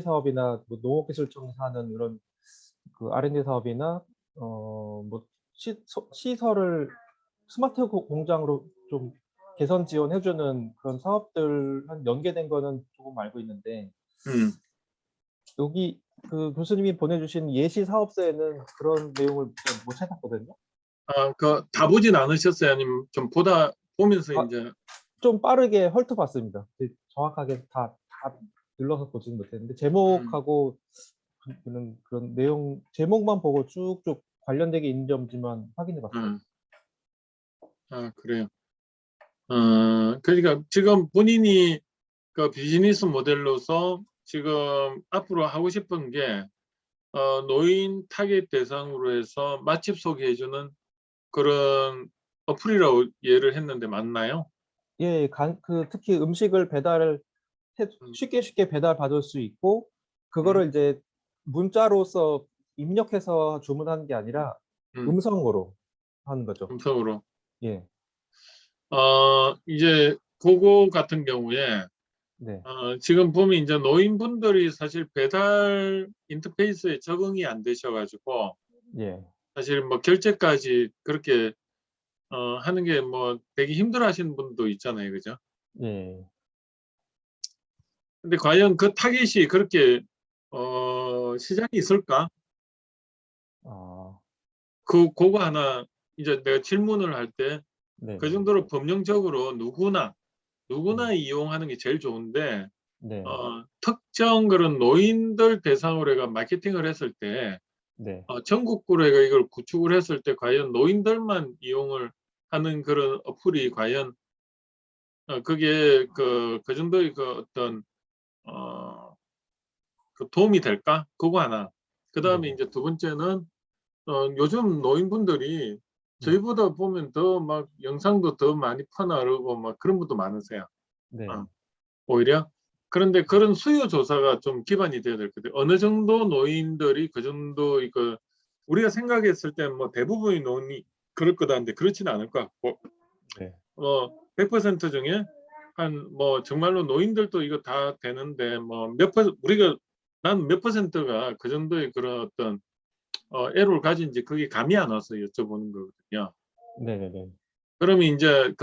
사업이나 뭐 농업기술청에서 하는 이런 R&D 사업이나 뭐 시설을 스마트 공장으로 좀 개선 지원해 주는 그런 사업들 연계된 거는 조금 알고 있는데 음. 여기 교수님이 보내주신 예시 사업서에는 그런 내용을 못 찾았거든요. 아, 다 보진 않으셨어요? 아니면 좀 보면서 아, 이제 좀 빠르게 훑어봤습니다. 정확하게 다 눌러서 보지는 못했는데 음. 제목하고 그런 내용 제목만 보고 쭉쭉 관련되게 있는 점지만 확인해 봤어요. 음. 아, 그래요. 그러니까 지금 본인이 비즈니스 모델로서 지금 앞으로 하고 싶은 게 노인 타겟 대상으로 해서 맛집 소개해 주는 그런 어플이라고 이해를 했는데 맞나요? 예. 특히 음식을 배달을 음. 쉽게 배달받을 수 있고 음. 그거를 이제 문자로서 입력해서 주문하는 게 아니라 음. 음성으로 하는 거죠. 음성으로. 예. 이제 그거 같은 경우에 네. 지금 보면 이제 노인분들이 사실 배달 인터페이스에 적응이 안 되셔 가지고 예. 사실 뭐 결제까지 그렇게 하는 게 뭐 되게 힘들어하시는 분도 있잖아요. 그죠? 예. 근데 과연 그 타깃이 그렇게 시장이 있을까? 아. 그거 하나 이제 내가 질문을 할 때 그 네네. 정도로 법령적으로 누구나 음. 이용하는 게 제일 좋은데 네. 특정 그런 노인들 대상으로 해가 마케팅을 했을 때 네. 전국구로 해가 이걸 구축을 했을 때 과연 노인들만 이용을 하는 그런 어플이 과연 그게 그 정도의 어떤 어 도움이 될까? 그거 하나. 그다음에 네. 이제 두 번째는 요즘 노인분들이 네. 저희보다 보면 더 막 영상도 더 많이 퍼나르고 막 그런 분도 많으세요. 어, 네. 오히려. 그런데 그런 수요 조사가 좀 기반이 돼야 될 것 같아요. 어느 정도 노인들이 그 정도 우리가 생각했을 때는 뭐 대부분의 노인이 그럴 거다는데 그렇지는 않을 것 같고 네. 100% 중에 한 뭐 정말로 노인들도 이거 다 되는데 뭐 몇 퍼센트 우리가 난 몇 퍼센트가 그 정도의 그런 어떤 애로를 가진지 그게 감이 안 와서 여쭤보는 거거든요. 네네네. 그러면 이제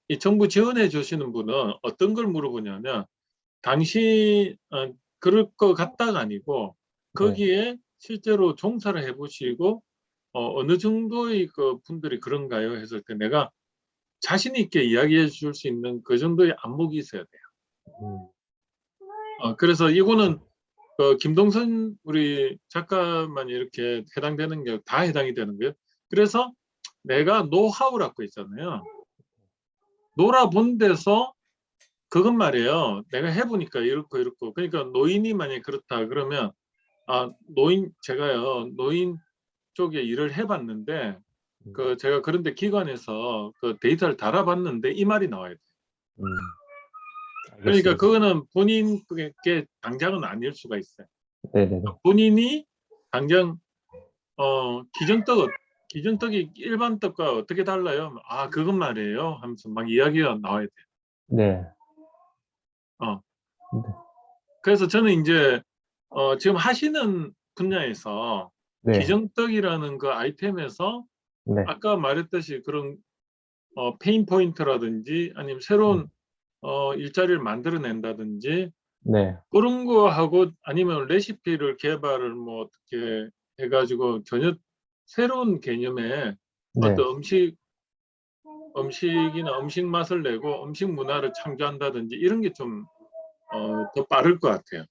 이 정부 지원해 주시는 분은 어떤 걸 물어보냐면 당신 그럴 것 같다가 아니고 네. 거기에 실제로 종사를 해보시고 어느 정도의 그 분들이 그런가요? 했을 때 내가 자신 있게 이야기해 줄 수 있는 그 정도의 안목이 있어야 돼요. 그래서 이거는 김동선 우리 작가만 이렇게 해당되는 게 다 해당이 되는 거예요. 그래서 내가 노하우라고 있잖아요. 놀아본 데서 그건 말이에요. 내가 해보니까 이렇고 이렇고. 그러니까 노인이 만약에 그렇다 그러면 제가요 노인 쪽에 일을 해봤는데 제가 그런데 기관에서 그 데이터를 달아봤는데 이 말이 나와야 돼. 그러니까 알겠습니다. 그거는 본인께 당장은 아닐 수가 있어요. 네네네. 본인이 당장 기존떡이 일반 떡과 어떻게 달라요? 그건 말이에요. 하면서 막 이야기가 나와야 돼요. 네. 네. 그래서 저는 이제 지금 하시는 분야에서 네. 기정떡이라는 그 아이템에서 네. 아까 말했듯이 그런 페인 포인트라든지 아니면 새로운 일자리를 만들어낸다든지 네. 그런 거하고 아니면 레시피를 개발을 뭐 어떻게 해가지고 전혀 새로운 개념의 네. 어떤 음식이나 음식 맛을 내고 음식 문화를 창조한다든지 이런 게 좀 더 빠를 것 같아요.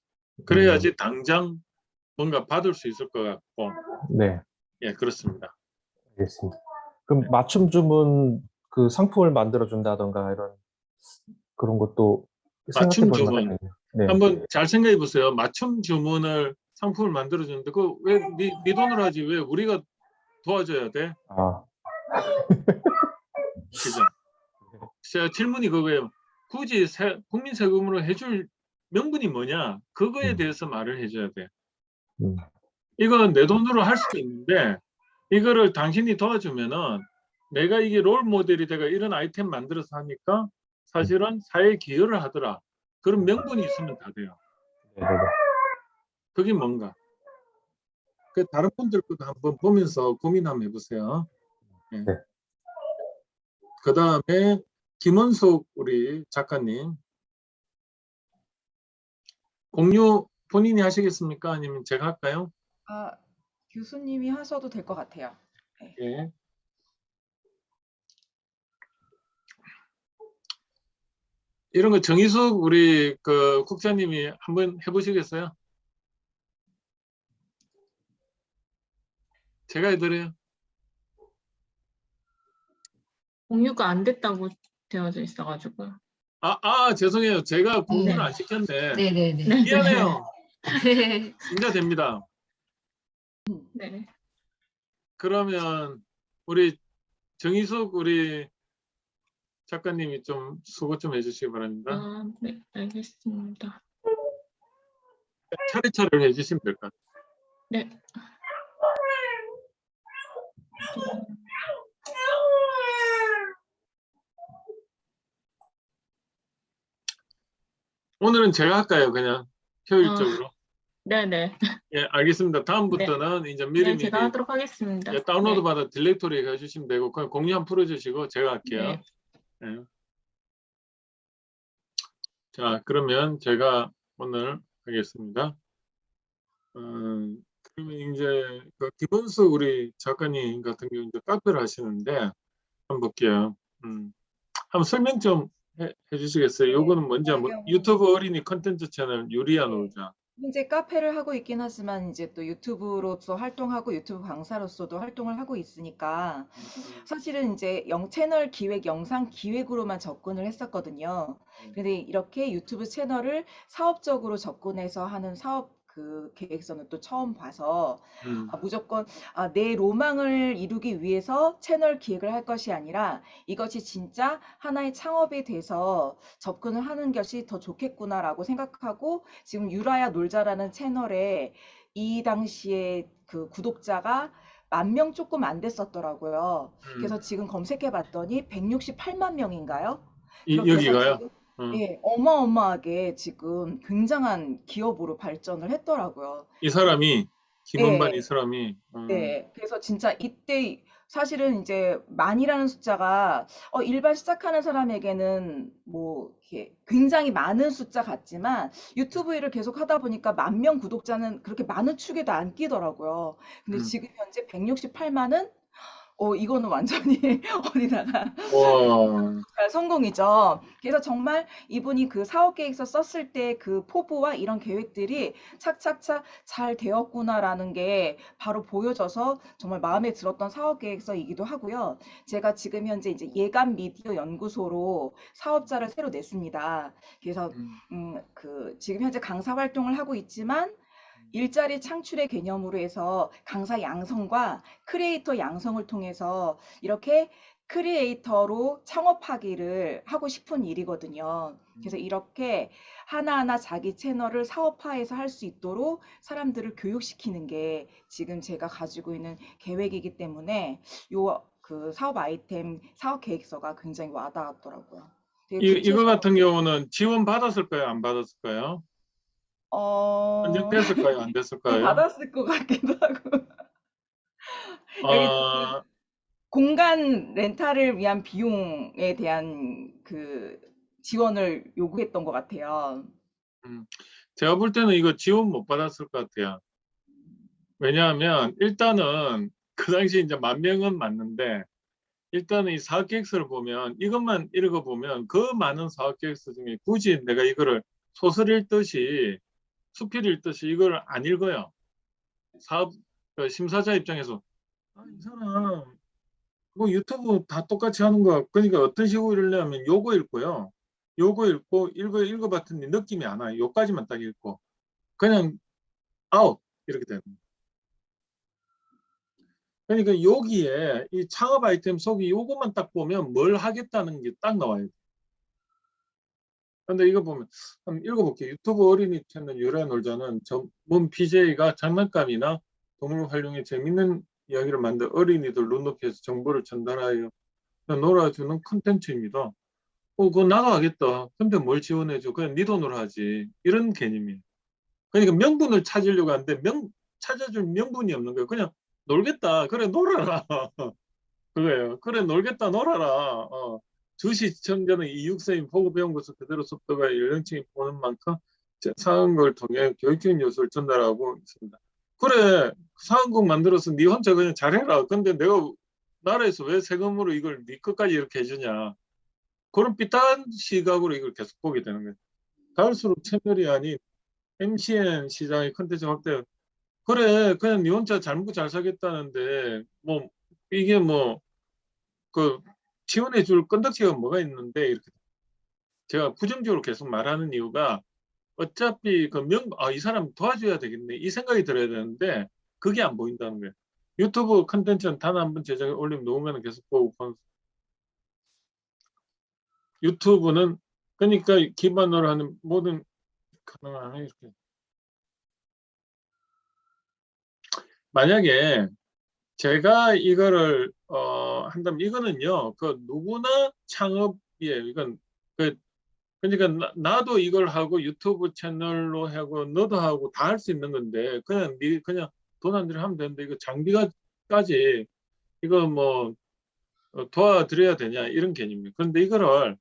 그래야지 당장 뭔가 받을 수 있을 것 같고. 네. 예, 그렇습니다. 알겠습니다. 그럼 맞춤 주문 그 상품을 만들어 준다던가 이런 그런 것도 생각해 맞춤 볼 주문. 만하겠네요. 네. 한번 잘 생각해 보세요. 맞춤 주문을 상품을 만들어 주는데 그 왜 네 돈으로 하지 왜 우리가 도와줘야 돼? 아. 그죠? 제가 질문이 그거예요. 굳이 국민 세금으로 해줄 명분이 뭐냐? 그거에 대해서 말을 해줘야 돼. 이건 내 돈으로 할 수도 있는데 이거를 당신이 도와주면은 내가 이게 롤 모델이 내가 이런 아이템 만들어서 하니까 사실은 사회에 기여를 하더라. 그런 명분이 있으면 다 돼요. 네네네. 그게 뭔가? 다른 분들 것도 한번 보면서 고민 한번 해보세요. 네. 네. 그 다음에 김원숙 우리 작가님 공유 본인이 하시겠습니까? 아니면 제가 할까요? 교수님이 하셔도 될 것 같아요. 네. 예. 이런 거 정희숙 우리 국장님이 한번 해보시겠어요? 제가 해드려요. 공유가 안 됐다고 되어져 있어가지고. 죄송해요. 제가 공유를 안 시켰네. 네네네. 미안해요. 네. 진짜 됩니다. 네. 그러면 우리 정희숙 우리 작가님이 좀 수고 좀 해주시기 바랍니다. 네, 알겠습니다. 차례차례 해주시면 될 것 같아요. 네. 오늘은 제가 할까요? 그냥 효율적으로. 네네. 예, 알겠습니다. 다음부터는 이제 네, 미리미리 제가 하도록 하겠습니다. 예, 다운로드 받아 딜렉토리 해주시면 되고 그냥 공유 한번 풀어주시고 제가 할게요. 네. 예. 자, 그러면 제가 오늘 하겠습니다. 그러면 이제 김원수 우리 작가님 같은 경우 이제 카페를 하시는데 한번 볼게요. 한번 설명 좀 해주시겠어요? 요거는 뭔지 한번 유튜브 어린이 컨텐츠 채널 유리아 놀자. 현재 카페를 하고 있긴 하지만 이제 또 유튜브로서 활동하고 유튜브 강사로서도 활동을 하고 있으니까 사실은 이제 채널 기획, 영상 기획으로만 접근을 했었거든요. 근데 이렇게 유튜브 채널을 사업적으로 접근해서 하는 사업 계획서는 또 처음 봐서 무조건 내 로망을 이루기 위해서 채널 기획을 할 것이 아니라 이것이 진짜 하나의 창업이 돼서 접근을 하는 것이 더 좋겠구나라고 생각하고 지금 유라야 놀자라는 채널에 이 당시에 그 구독자가 10,000명 조금 안 됐었더라고요. 그래서 지금 검색해 봤더니 168만 명인가요? 그래서 여기가요? 지금 예, 어마어마하게 지금 굉장한 기업으로 발전을 했더라고요. 이 사람이 김원반 이 예. 사람이. 네. 그래서 진짜 이때 사실은 이제 만이라는 숫자가 일반 시작하는 사람에게는 뭐 이렇게 굉장히 많은 숫자 같지만 유튜브 일을 계속 하다 보니까 10,000명 구독자는 그렇게 많은 축에도 안 끼더라고요. 근데 음. 지금 현재 168만은 이거는 완전히 어디다가 와. 성공이죠. 그래서 정말 이분이 그 사업 계획서 썼을 때 그 포부와 이런 계획들이 착착착 잘 되었구나라는 게 바로 보여져서 정말 마음에 들었던 사업 계획서이기도 하고요. 제가 지금 현재 이제 예감 미디어 연구소로 사업자를 새로 냈습니다. 그래서 그 지금 현재 강사 활동을 하고 있지만 일자리 창출의 개념으로 해서 강사 양성과 크리에이터 양성을 통해서 이렇게 크리에이터로 창업하기를 하고 싶은 일이거든요. 그래서 이렇게 하나하나 자기 채널을 사업화해서 할 수 있도록 사람들을 교육시키는 게 지금 제가 가지고 있는 계획이기 때문에 요 그 사업 아이템 사업 계획서가 굉장히 와닿았더라고요. 되게 이거 구체적으로 같은 경우는 지원 받았을까요? 안 받았을까요? 어, 선정됐을까요? 안 됐을까요? 받았을 것 같기도 하고 여기 그 아, 공간 렌탈을 위한 비용에 대한 그 지원을 요구했던 것 같아요. 음. 제가 볼 때는 이거 지원 못 받았을 것 같아요. 왜냐하면 일단은 그 당시 이제 10,000명은 맞는데 일단은 이 사업계획서를 보면 이것만 읽어보면 그 많은 사업계획서 중에 굳이 내가 이거를 소설 읽듯이 수필 읽듯이 이걸 안 읽어요. 사업 그 심사자 입장에서 이 사람 뭐 유튜브 다 똑같이 하는 거 그러니까 어떤 식으로 읽냐면 요거 읽고요. 요거 읽고 읽어봤더니 느낌이 안 와요. 요까지만 딱 읽고 그냥 아웃 이렇게 되는 거예요. 그러니까 여기에 이 창업 아이템 속이 요것만 딱 보면 뭘 하겠다는 게 딱 나와요. 근데 이거 보면 한번 읽어볼게요. 유튜브 어린이 채널 유래 놀자는 전문 BJ가 장난감이나 동물 활용에 재밌는 이야기를 만들 어린이들 눈높이에서 정보를 전달하여 놀아주는 콘텐츠입니다. 그거 나도 하겠다. 근데 뭘 지원해줘? 그냥 네 돈으로 하지. 이런 개념이에요. 그러니까 명분을 찾으려고 하는데 찾아줄 명분이 없는 거예요. 그냥 놀겠다. 그래 놀아라. 그거예요. 그래 놀겠다 놀아라. 주시 시청자는 이 육세인 보고 배운 것을 그대로 속도가 연령층이 보는 만큼 상황극을 통해 교육적인 요소를 전달하고 있습니다. 그래 상황극 만들어서 네 혼자 그냥 잘해라. 근데 내가 나라에서 왜 세금으로 이걸 네 끝까지 이렇게 해주냐. 그런 삐딱한 시각으로 이걸 계속 보게 되는 거예요. 갈수록 채널이 아닌 MCN 시장의 컨텐츠 확대. 그래 그냥 네 혼자 잘 먹고 잘 살겠다는데 뭐 이게 뭐 그 지원해 줄 건덕지가 뭐가 있는데 이렇게 제가 부정적으로 계속 말하는 이유가 어차피 이 사람 도와줘야 되겠네 이 생각이 들어야 되는데 그게 안 보인다는 거예요. 유튜브 컨텐츠는 단 한 번 제작해 올리면 녹음하는 계속 보고 유튜브는 그러니까 기반으로 하는 모든 가능한 이렇게 만약에 제가 이거를 한다면 이거는요 그 누구나 창업이에요. 이건 그 그러니까 나도 이걸 하고 유튜브 채널로 하고 너도 하고 다 할 수 있는 건데 그냥 그냥 돈 안 들여 하면 되는데 이거 장비가까지 이거 뭐 도와드려야 되냐 이런 개념이에요. 그런데 이거를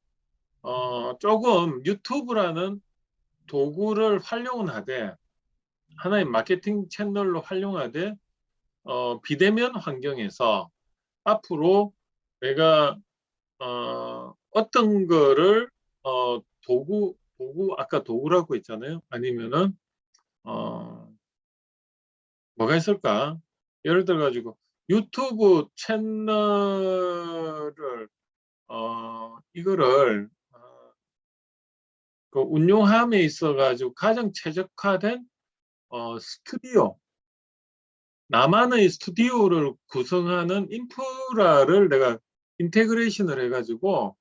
조금 유튜브라는 도구를 활용은 하되 하나의 마케팅 채널로 활용하되 비대면 환경에서 앞으로 내가 어떤 거를 도구 아까 도구라고 했잖아요. 아니면은 뭐가 있을까? 예를 들어 가지고 유튜브 채널을 이거를 그 운용함에 있어 가지고 가장 최적화된 스튜디오 나만의 스튜디오를 구성하는 인프라를 내가 인테그레이션을 해가지고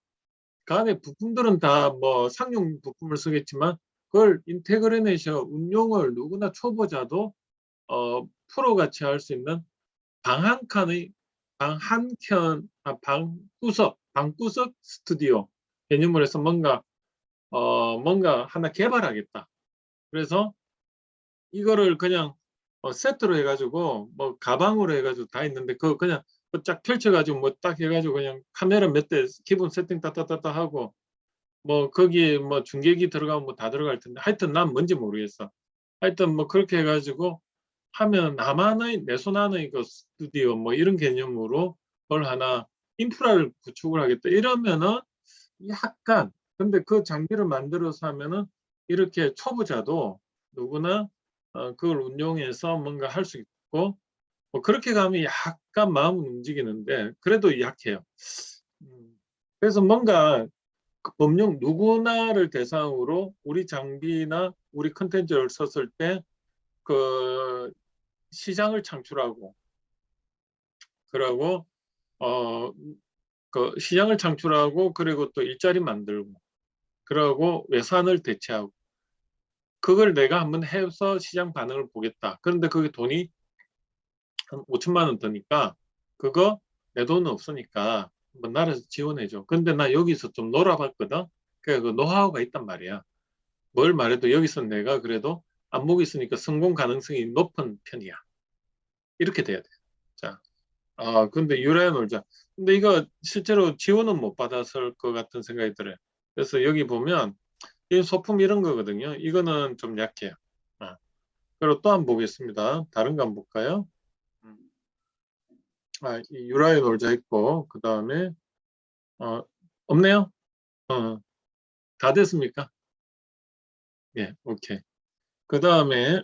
그 안에 부품들은 다 뭐 상용 부품을 쓰겠지만 그걸 인테그레이션 운용을 누구나 초보자도 프로같이 할 수 있는 방구석 스튜디오 개념을 해서 뭔가 하나 개발하겠다. 그래서 이거를 그냥 세트로 해가지고 뭐 가방으로 해가지고 다 있는데 그거 그냥 쫙 펼쳐가지고 뭐 딱 해가지고 그냥 카메라 몇 대 기본 세팅 따따따따 하고 뭐 거기에 뭐 중계기 들어가면 뭐 다 들어갈 텐데 하여튼 난 뭔지 모르겠어. 하여튼 뭐 그렇게 해가지고 하면 나만의 내 손 안의 그 스튜디오 뭐 이런 개념으로 뭘 하나 인프라를 구축을 하겠다 이러면은 약간 근데 그 장비를 만들어서 하면은 이렇게 초보자도 누구나 그걸 운용해서 뭔가 할 수 있고 뭐 그렇게 가면 약간 마음은 움직이는데 그래도 약해요. 그래서 뭔가 그 법령 누구나를 대상으로 우리 장비나 우리 컨텐츠를 썼을 때 그 시장을 창출하고 그러고 그 시장을 창출하고 그리고 또 일자리 만들고 그러고 외산을 대체하고 그걸 내가 한번 해서 시장 반응을 보겠다. 그런데 그게 돈이 한 5천만 원 드니까 그거 내 돈은 없으니까 한번 나라에서 지원해줘. 근데 나 여기서 좀 놀아봤거든. 그 노하우가 있단 말이야. 뭘 말해도 여기서 내가 그래도 안목이 있으니까 성공 가능성이 높은 편이야. 이렇게 돼야 돼. 자, 근데 유라야 놀자. 근데 이거 실제로 지원은 못 받았을 것 같은 생각이 들어요. 그래서 여기 보면 이 소품 이런 거거든요. 이거는 좀 약해요. 그리고 또 한번 보겠습니다. 다른 거 한번 볼까요? 이 유라의 놀자 있고 그 다음에 없네요. 다 됐습니까? 예, 오케이. 그 다음에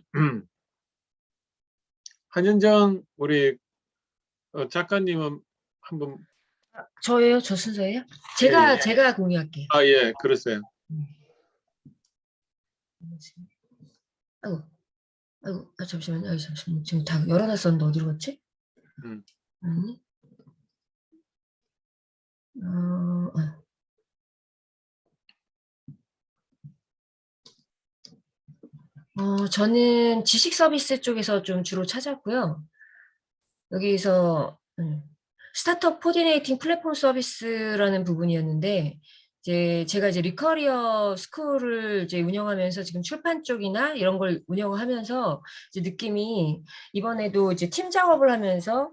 한현정 우리 작가님은 한번 저예요? 저 순서예요? 예, 예. 제가 공유할게요. 예, 그러세요. 아이고, 잠시만요. 잠시만요. 지금 다 열어놨었는데 어디로 갔지? 아니. 저는 지식 서비스 쪽에서 좀 주로 찾았고요. 여기서 스타트업 코디네이팅 플랫폼 서비스라는 부분이었는데 제가 리커리어 스쿨을 운영하면서 지금 출판 쪽이나 이런 걸 운영하면서 느낌이 이번에도 팀 작업을 하면서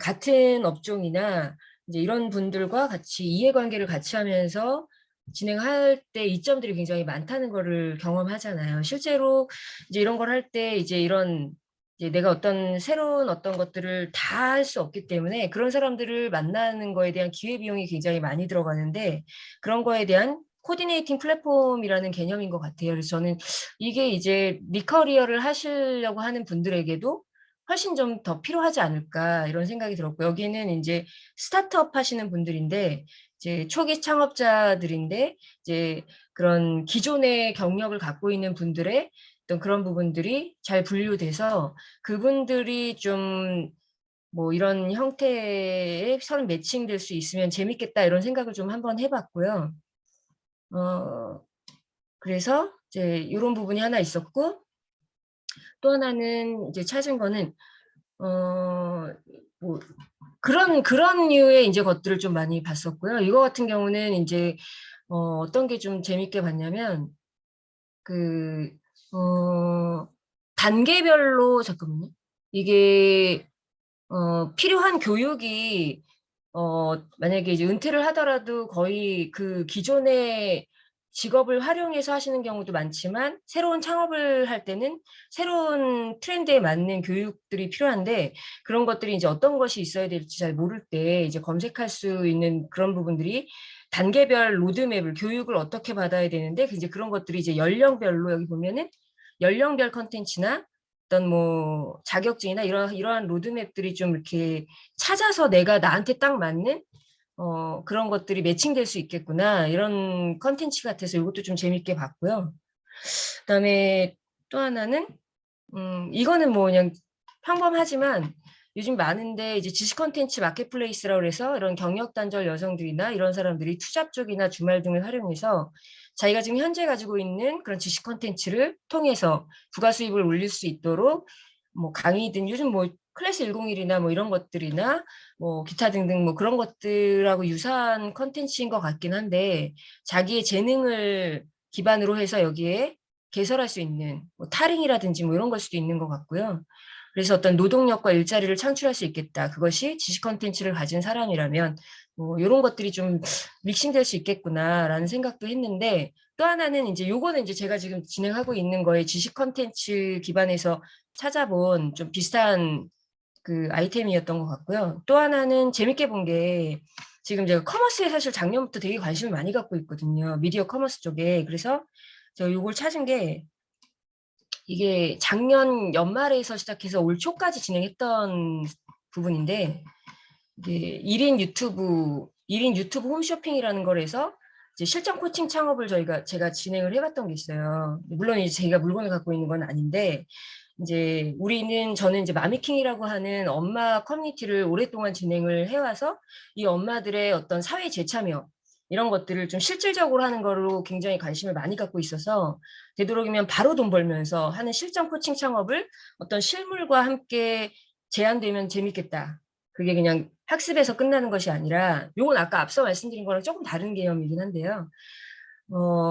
같은 업종이나 이런 분들과 같이 이해관계를 같이 하면서 진행할 때 이점들이 굉장히 많다는 거를 경험하잖아요. 실제로 이런 걸 할 때 이런 내가 어떤 새로운 어떤 것들을 다 할 수 없기 때문에 그런 사람들을 만나는 거에 대한 기회비용이 굉장히 많이 들어가는데 그런 거에 대한 코디네이팅 플랫폼이라는 개념인 것 같아요. 그래서 저는 이게 리커리어를 하시려고 하는 분들에게도 훨씬 좀 더 필요하지 않을까 이런 생각이 들었고 여기는 스타트업 하시는 분들인데 초기 창업자들인데 그런 기존의 경력을 갖고 있는 분들의 어떤 그런 부분들이 잘 분류돼서 그분들이 좀 뭐 이런 형태의 서로 매칭될 수 있으면 재밌겠다 이런 생각을 좀 한번 해봤고요. 그래서 이런 부분이 하나 있었고 또 하나는 찾은 거는 뭐 그런 류의 것들을 좀 많이 봤었고요. 이거 같은 경우는 어떤 게 좀 재밌게 봤냐면 단계별로 잠깐만요. 이게 필요한 교육이 만약에 은퇴를 하더라도 거의 그 기존의 직업을 활용해서 하시는 경우도 많지만 새로운 창업을 할 때는 새로운 트렌드에 맞는 교육들이 필요한데 그런 것들이 어떤 것이 있어야 될지 잘 모를 때 검색할 수 있는 그런 부분들이 단계별 로드맵을 교육을 어떻게 받아야 되는데 그런 것들이 연령별로 여기 보면은 연령별 컨텐츠나 어떤 뭐 자격증이나 이러한 로드맵들이 좀 이렇게 찾아서 내가 나한테 딱 맞는 그런 것들이 매칭될 수 있겠구나 이런 컨텐츠 같아서 이것도 좀 재밌게 봤고요. 그다음에 또 하나는 이거는 뭐 그냥 평범하지만 요즘 많은데 지식 컨텐츠 마켓플레이스라고 해서 이런 경력 단절 여성들이나 이런 사람들이 투잡 쪽이나 주말 등을 활용해서 자기가 지금 현재 가지고 있는 그런 지식 컨텐츠를 통해서 부가 수입을 올릴 수 있도록 뭐 강의든 요즘 뭐 클래스 101이나 뭐 이런 것들이나 뭐 기타 등등 뭐 그런 것들하고 유사한 컨텐츠인 것 같긴 한데 자기의 재능을 기반으로 해서 여기에 개설할 수 있는 뭐 타링이라든지 뭐 이런 걸 수도 있는 것 같고요. 그래서 어떤 노동력과 일자리를 창출할 수 있겠다. 그것이 지식 컨텐츠를 가진 사람이라면 뭐 이런 것들이 좀 믹싱될 수 있겠구나라는 생각도 했는데 또 하나는 이제 요거는 이제 제가 지금 진행하고 있는 거에 지식 컨텐츠 기반에서 찾아본 좀 비슷한 그 아이템이었던 것 같고요. 또 하나는 재밌게 본 게 지금 제가 커머스에 사실 작년부터 되게 관심을 많이 갖고 있거든요. 미디어 커머스 쪽에. 그래서 제가 요걸 찾은 게 이게 작년 연말에서 시작해서 올 초까지 진행했던 부분인데 이게 1인 유튜브 홈쇼핑이라는 걸 해서 이제 실전 코칭 창업을 제가 진행을 해봤던 게 있어요. 물론 이제 제가 물건을 갖고 있는 건 아닌데 이제 저는 이제 마미킹이라고 하는 엄마 커뮤니티를 오랫동안 진행을 해와서 이 엄마들의 어떤 사회 재참여 이런 것들을 좀 실질적으로 하는 거로 굉장히 관심을 많이 갖고 있어서 되도록이면 바로 돈 벌면서 하는 실전 코칭 창업을 어떤 실물과 함께 제안되면 재밌겠다. 그게 그냥 학습에서 끝나는 것이 아니라 요건 아까 앞서 말씀드린 거랑 조금 다른 개념이긴 한데요.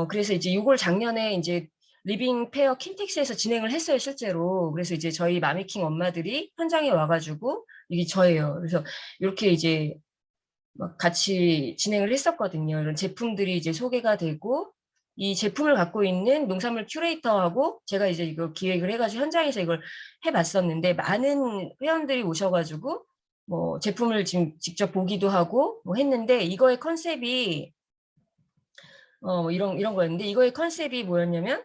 그래서 이제 요걸 작년에 이제 리빙 페어 킨텍스에서 진행을 했어요, 실제로. 그래서 이제 저희 마미킹 엄마들이 현장에 와가지고 이게 저예요. 그래서 이렇게 이제 막 같이 진행을 했었거든요. 이런 제품들이 이제 소개가 되고 이 제품을 갖고 있는 농산물 큐레이터하고 제가 이제 이거 기획을 해가지고 현장에서 이걸 해봤었는데 많은 회원들이 오셔가지고 뭐 제품을 지금 직접 보기도 하고 뭐 했는데 이거의 컨셉이 뭐 이런 거였는데 이거의 컨셉이 뭐였냐면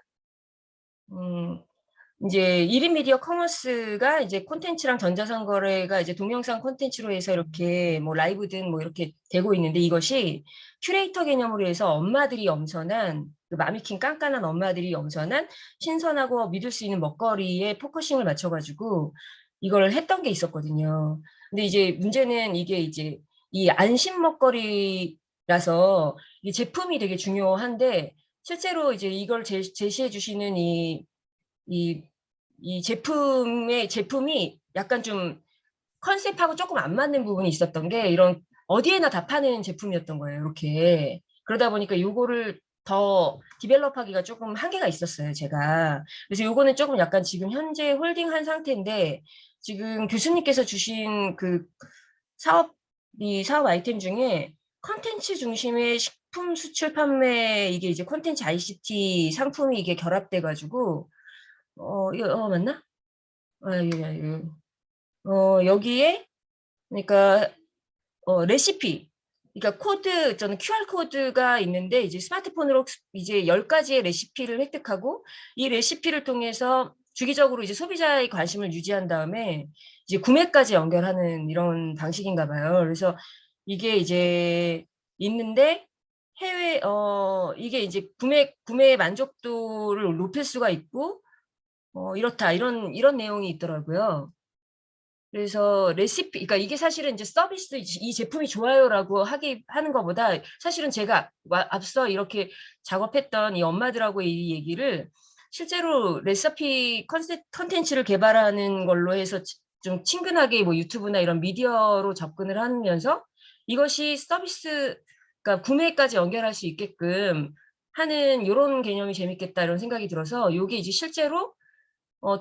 이제 1인 미디어 커머스가 이제 콘텐츠랑 전자상거래가 이제 동영상 콘텐츠로 해서 이렇게 뭐 라이브든 뭐 이렇게 되고 있는데 이것이 큐레이터 개념으로 해서 엄마들이 엄선한 그 마미킹 깐깐한 엄마들이 엄선한 신선하고 믿을 수 있는 먹거리에 포커싱을 맞춰가지고 이걸 했던 게 있었거든요. 근데 이제 문제는 이게 이제 이 안심 먹거리라서 이 제품이 되게 중요한데 실제로 이제 이걸 제시해 주시는 이 제품이 약간 좀 컨셉하고 조금 안 맞는 부분이 있었던 게 이런 어디에나 다 파는 제품이었던 거예요. 이렇게. 그러다 보니까 요거를 더 디벨롭하기가 조금 한계가 있었어요, 제가. 그래서 요거는 조금 약간 지금 현재 홀딩한 상태인데 지금 교수님께서 주신 그 사업 아이템 중에 컨텐츠 중심의 식품 수출 판매 이게 이제 컨텐츠 ICT 상품이 이게 결합돼 가지고 이거 맞나? 여기에 그러니까 레시피 그러니까 저는 QR 코드가 있는데 이제 스마트폰으로 이제 10가지의 레시피를 획득하고 이 레시피를 통해서 주기적으로 이제 소비자의 관심을 유지한 다음에 이제 구매까지 연결하는 이런 방식인가 봐요. 그래서 이게 이제 있는데 이게 이제 구매 만족도를 높일 수가 있고 이렇다 이런 내용이 있더라고요. 그래서 레시피, 그러니까 이게 사실은 이제 서비스, 이 제품이 좋아요라고 하는 것보다 사실은 제가 앞서 이렇게 작업했던 이 엄마들하고 이 얘기를 실제로 레시피 컨텐츠를 개발하는 걸로 해서 좀 친근하게 뭐 유튜브나 이런 미디어로 접근을 하면서 이것이 서비스, 그러니까 구매까지 연결할 수 있게끔 하는 이런 개념이 재밌겠다 이런 생각이 들어서 이게 이제 실제로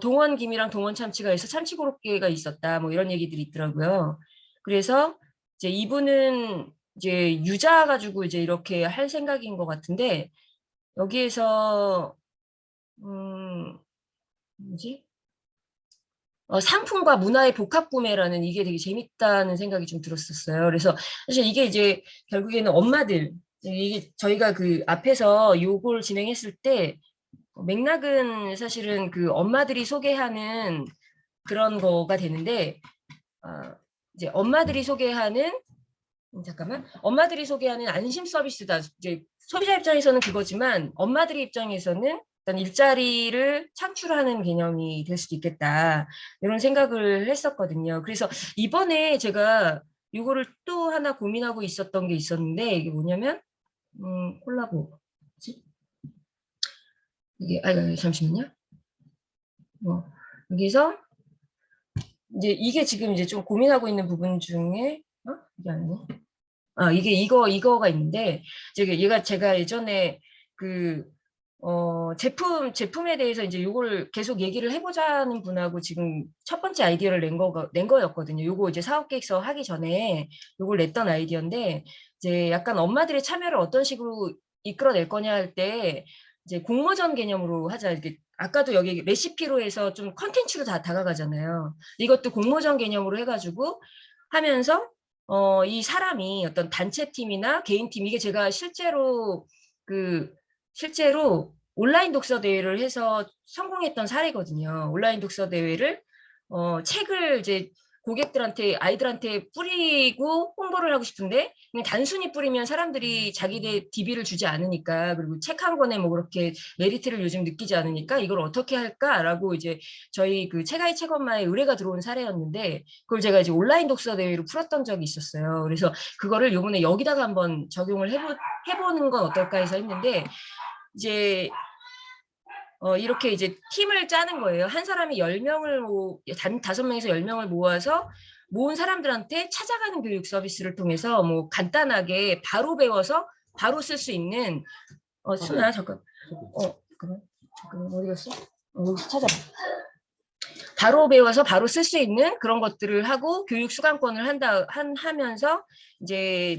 동원김이랑 동원참치가 해서 참치고로케가 있었다. 뭐 이런 얘기들이 있더라고요. 그래서 이제 이분은 이제 유자 가지고 이제 이렇게 할 생각인 것 같은데 여기에서 뭐지? 상품과 문화의 복합 구매라는 이게 되게 재밌다는 생각이 좀 들었었어요. 그래서 사실 이게 이제 결국에는 엄마들 이게 저희가 그 앞에서 요걸 진행했을 때 맥락은 사실은 그 엄마들이 소개하는 그런 거가 되는데 이제 엄마들이 소개하는 안심 서비스다. 이제 소비자 입장에서는 그거지만 엄마들의 입장에서는 일단 일자리를 창출하는 개념이 될 수도 있겠다. 이런 생각을 했었거든요. 그래서 이번에 제가 이거를 또 하나 고민하고 있었던 게 있었는데 이게 뭐냐면 콜라보. 뭐지? 이게 잠시만요. 여기서 이제 이게 지금 이제 좀 고민하고 있는 부분 중에 이게 아니네. 이게 이거가 있는데 제가 예전에 그 제품에 대해서 이제 요걸 계속 얘기를 해보자는 분하고 지금 첫 번째 아이디어를 낸 거였거든요. 요거 이제 사업 계획서 하기 전에 요걸 냈던 아이디어인데, 이제 약간 엄마들의 참여를 어떤 식으로 이끌어낼 거냐 할 때, 이제 공모전 개념으로 하자. 이렇게 아까도 여기 레시피로 해서 좀 컨텐츠로 다 다가가잖아요. 이것도 공모전 개념으로 해가지고 하면서, 이 사람이 어떤 단체팀이나 개인팀, 이게 제가 실제로 온라인 독서 대회를 해서 성공했던 사례거든요. 온라인 독서 대회를 책을 이제 고객들한테 아이들한테 뿌리고 홍보를 하고 싶은데 그냥 단순히 뿌리면 사람들이 자기네 DB를 주지 않으니까, 그리고 책 한 권에 뭐 그렇게 메리트를 요즘 느끼지 않으니까 이걸 어떻게 할까라고 이제 저희 그 책아이 책엄마에 의뢰가 들어온 사례였는데, 그걸 제가 이제 온라인 독서 대회로 풀었던 적이 있었어요. 그래서 그거를 요번에 여기다가 한번 적용을 해보는 건 어떨까 해서 했는데, 이제 이렇게 이제 팀을 짜는 거예요. 한 사람이 10명을 5명에서 10명을 모아서 모은 사람들한테 찾아가는 교육 서비스를 통해서 뭐 간단하게 바로 배워서 바로 쓸 수 있는 수나 잠깐 어디 갔어? 여기서 찾아봐. 바로 배워서 바로 쓸 수 있는 그런 것들을 하고 교육 수강권을 하면서 이제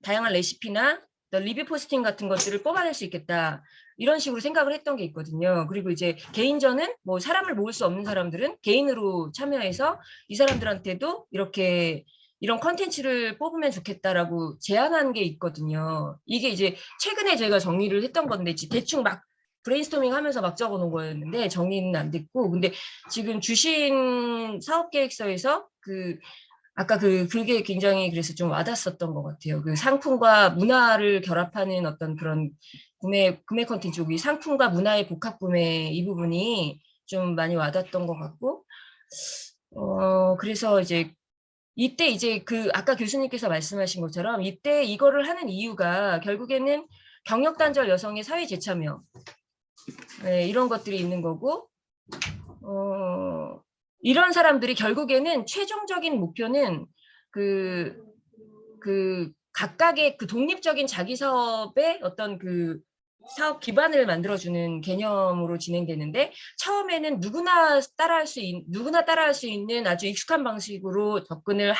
다양한 레시피나 리뷰 포스팅 같은 것들을 뽑아낼 수 있겠다. 이런 식으로 생각을 했던 게 있거든요. 그리고 이제 개인전은 뭐 사람을 모을 수 없는 사람들은 개인으로 참여해서 이 사람들한테도 이런 컨텐츠를 뽑으면 좋겠다라고 제안한 게 있거든요. 이게 이제 최근에 제가 정리를 했던 건데 대충 막 브레인스토밍 하면서 막 적어 놓은 거였는데 정리는 안 됐고, 근데 지금 주신 사업계획서에서 아까 그게 굉장히 그래서 좀 와닿았었던 것 같아요. 그 상품과 문화를 결합하는 어떤 그런 구매 컨텐츠, 이 상품과 문화의 복합 구매 이 부분이 좀 많이 와닿았던 것 같고, 그래서 이때 이제 아까 교수님께서 말씀하신 것처럼 이때 이거를 하는 이유가 결국에는 경력단절 여성의 사회 재참여, 네, 이런 것들이 있는 거고, 이런 사람들이 결국에는 최종적인 목표는 각각의 독립적인 자기 사업의 어떤 사업 기반을 만들어주는 개념으로 진행되는데, 처음에는 누구나 따라할 수 있는 아주 익숙한 방식으로 접근을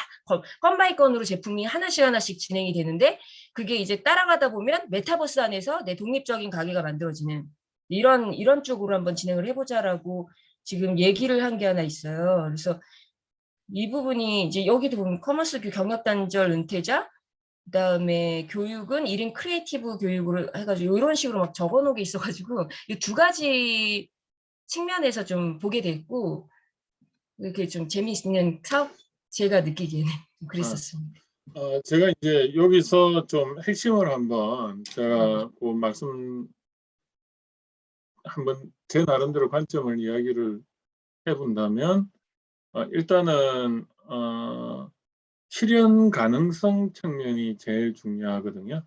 건 바이 건으로 제품이 하나씩 진행이 되는데, 그게 이제 따라가다 보면 메타버스 안에서 내 독립적인 가게가 만들어지는 이런 쪽으로 한번 진행을 해보자라고 지금 얘기를 한 게 하나 있어요. 그래서 이 부분이 이제 여기도 보면 커머스 경력단절 은퇴자, 그다음에 교육은 1인 크리에이티브 교육으로 해가지고 이런 식으로 막 적어놓은 게 있어가지고 이 두 가지 측면에서 좀 보게 됐고, 이렇게 좀 재미있는 사업 제가 느끼기에는 그랬었습니다. 제가 이제 여기서 좀 핵심을 한번 제가 말씀 한번 제 나름대로 관점을 이야기를 해본다면, 일단은 실현 가능성 측면이 제일 중요하거든요.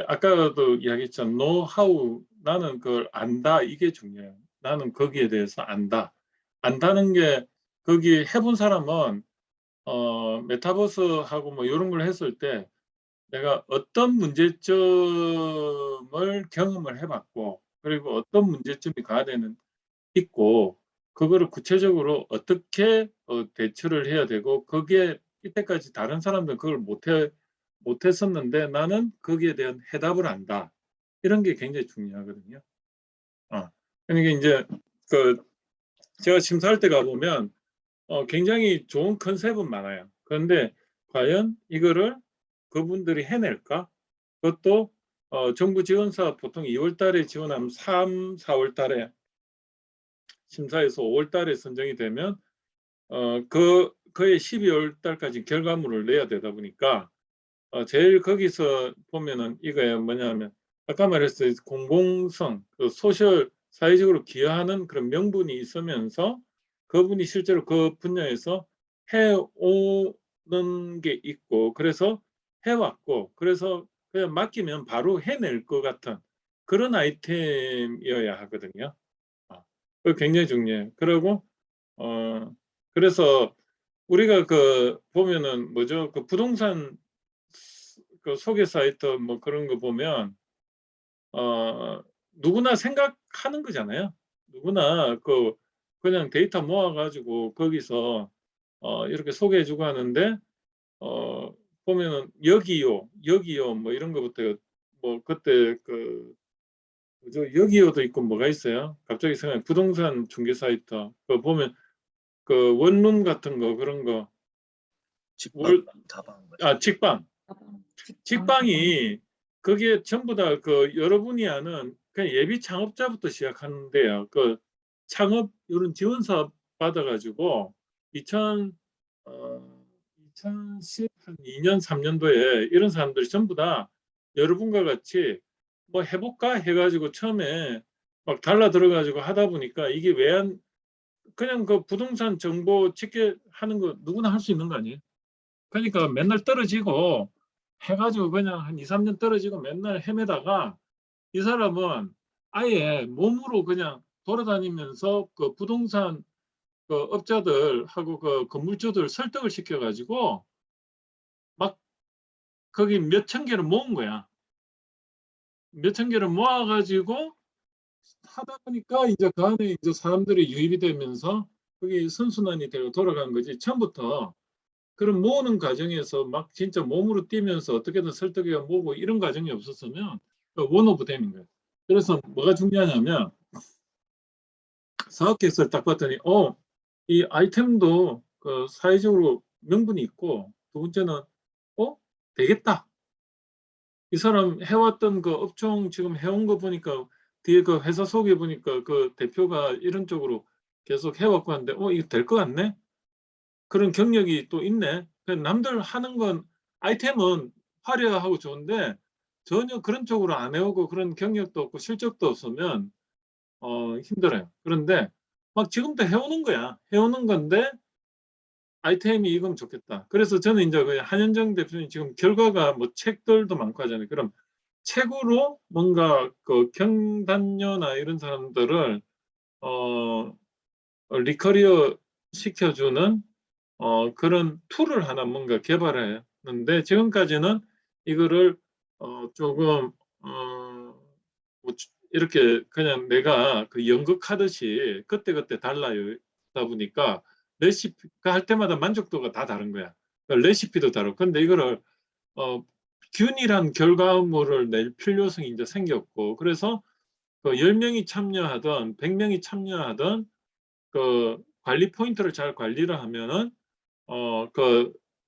아까도 이야기했던 노하우, 나는 그걸 안다, 이게 중요해요. 나는 거기에 대해서 안다는 게, 거기 해본 사람은 메타버스하고 뭐 이런 걸 했을 때 내가 어떤 문제점을 경험을 해봤고, 그리고 어떤 문제점이 있고, 그거를 구체적으로 어떻게 대처를 해야 되고, 거기에 이때까지 다른 사람들은 그걸 못했었는데 나는 거기에 대한 해답을 안다. 이런 게 굉장히 중요하거든요. 그러니까 이제 제가 심사할 때 가보면 굉장히 좋은 컨셉은 많아요. 그런데 과연 이거를 그분들이 해낼까? 그것도 정부 지원사 보통 2월 달에 지원하면 3, 4월 달에 심사에서 5월 달에 선정이 되면 거의 12월 달까지 결과물을 내야 되다 보니까 제일 거기서 보면은 이거예요. 뭐냐면 아까 말했어요. 공공성, 소셜, 사회적으로 기여하는 그런 명분이 있으면서 그분이 실제로 그 분야에서 해오는 게 있고, 그래서 해왔고, 그래서 그냥 맡기면 바로 해낼 것 같은 그런 아이템이어야 하거든요. 그거 굉장히 중요해요. 그리고 그래서 우리가 보면은 뭐죠? 부동산 소개 사이트 뭐 그런 거 보면 누구나 생각하는 거잖아요. 누구나 그냥 데이터 모아가지고 거기서 이렇게 소개해주고 하는데 보면은 여기요 뭐 이런 거부터 뭐 그때 여기요도 있고 뭐가 있어요? 갑자기 생각 부동산 중개 사이트 보면 원룸 같은 거 그런 거 직방, 다방. 직방 직방이 그게 전부 다 여러분이 아는 그냥 예비 창업자부터 시작하는데요. 창업 이런 지원 사업 받아가지고 2012년 3년도에 이런 사람들이 전부 다 여러분과 같이 뭐 해볼까 해가지고 처음에 막 달라 들어가지고 하다 보니까 이게 그냥 부동산 정보 집계하는 거 누구나 할 수 있는 거 아니에요? 그러니까 맨날 떨어지고 해가지고 그냥 한 2, 3년 떨어지고 맨날 헤매다가 이 사람은 아예 몸으로 그냥 돌아다니면서 부동산 업자들하고 건물주들 설득을 시켜가지고 막 거기 몇천 개를 모은 거야. 몇천 개를 모아가지고 하다 보니까 이제 그 안에 이제 사람들이 유입이 되면서 그게 선순환이 되고 돌아간 거지. 처음부터 그런 모으는 과정에서 막 진짜 몸으로 뛰면서 어떻게든 설득해 모으고 이런 과정이 없었으면 원오브 댐인 거예요. 그래서 뭐가 중요하냐면 사업계획서를 딱 봤더니 이 아이템도 사회적으로 명분이 있고 두 번째는 되겠다. 이 사람 해왔던 업종 지금 해온 거 보니까 뒤에 회사 소개 보니까 대표가 이런 쪽으로 계속 해왔고 하는데 이거 될 것 같네. 그런 경력이 또 있네. 남들 하는 건 아이템은 화려하고 좋은데 전혀 그런 쪽으로 안 해오고 그런 경력도 없고 실적도 없으면 힘들어요. 그런데 막 지금도 해오는 거야. 해오는 건데 아이템이 이건 좋겠다. 그래서 저는 이제 한현정 대표님 지금 결과가 뭐 책들도 많고 하잖아요. 그럼 책으로 뭔가 경단녀나 이런 사람들을 리커리어 시켜주는 그런 툴을 하나 뭔가 개발했는데 지금까지는 이거를 조금 뭐 이렇게 그냥 내가 연극하듯이 그때그때 달라요. 다 보니까 레시피가 할 때마다 만족도가 다 다른 거야. 레시피도 다르고. 근데 이거를 균일한 결과물을 낼 필요성이 이제 생겼고 그래서 10명이 참여하던 100명이 참여하던 관리 포인트를 잘 관리를 하면은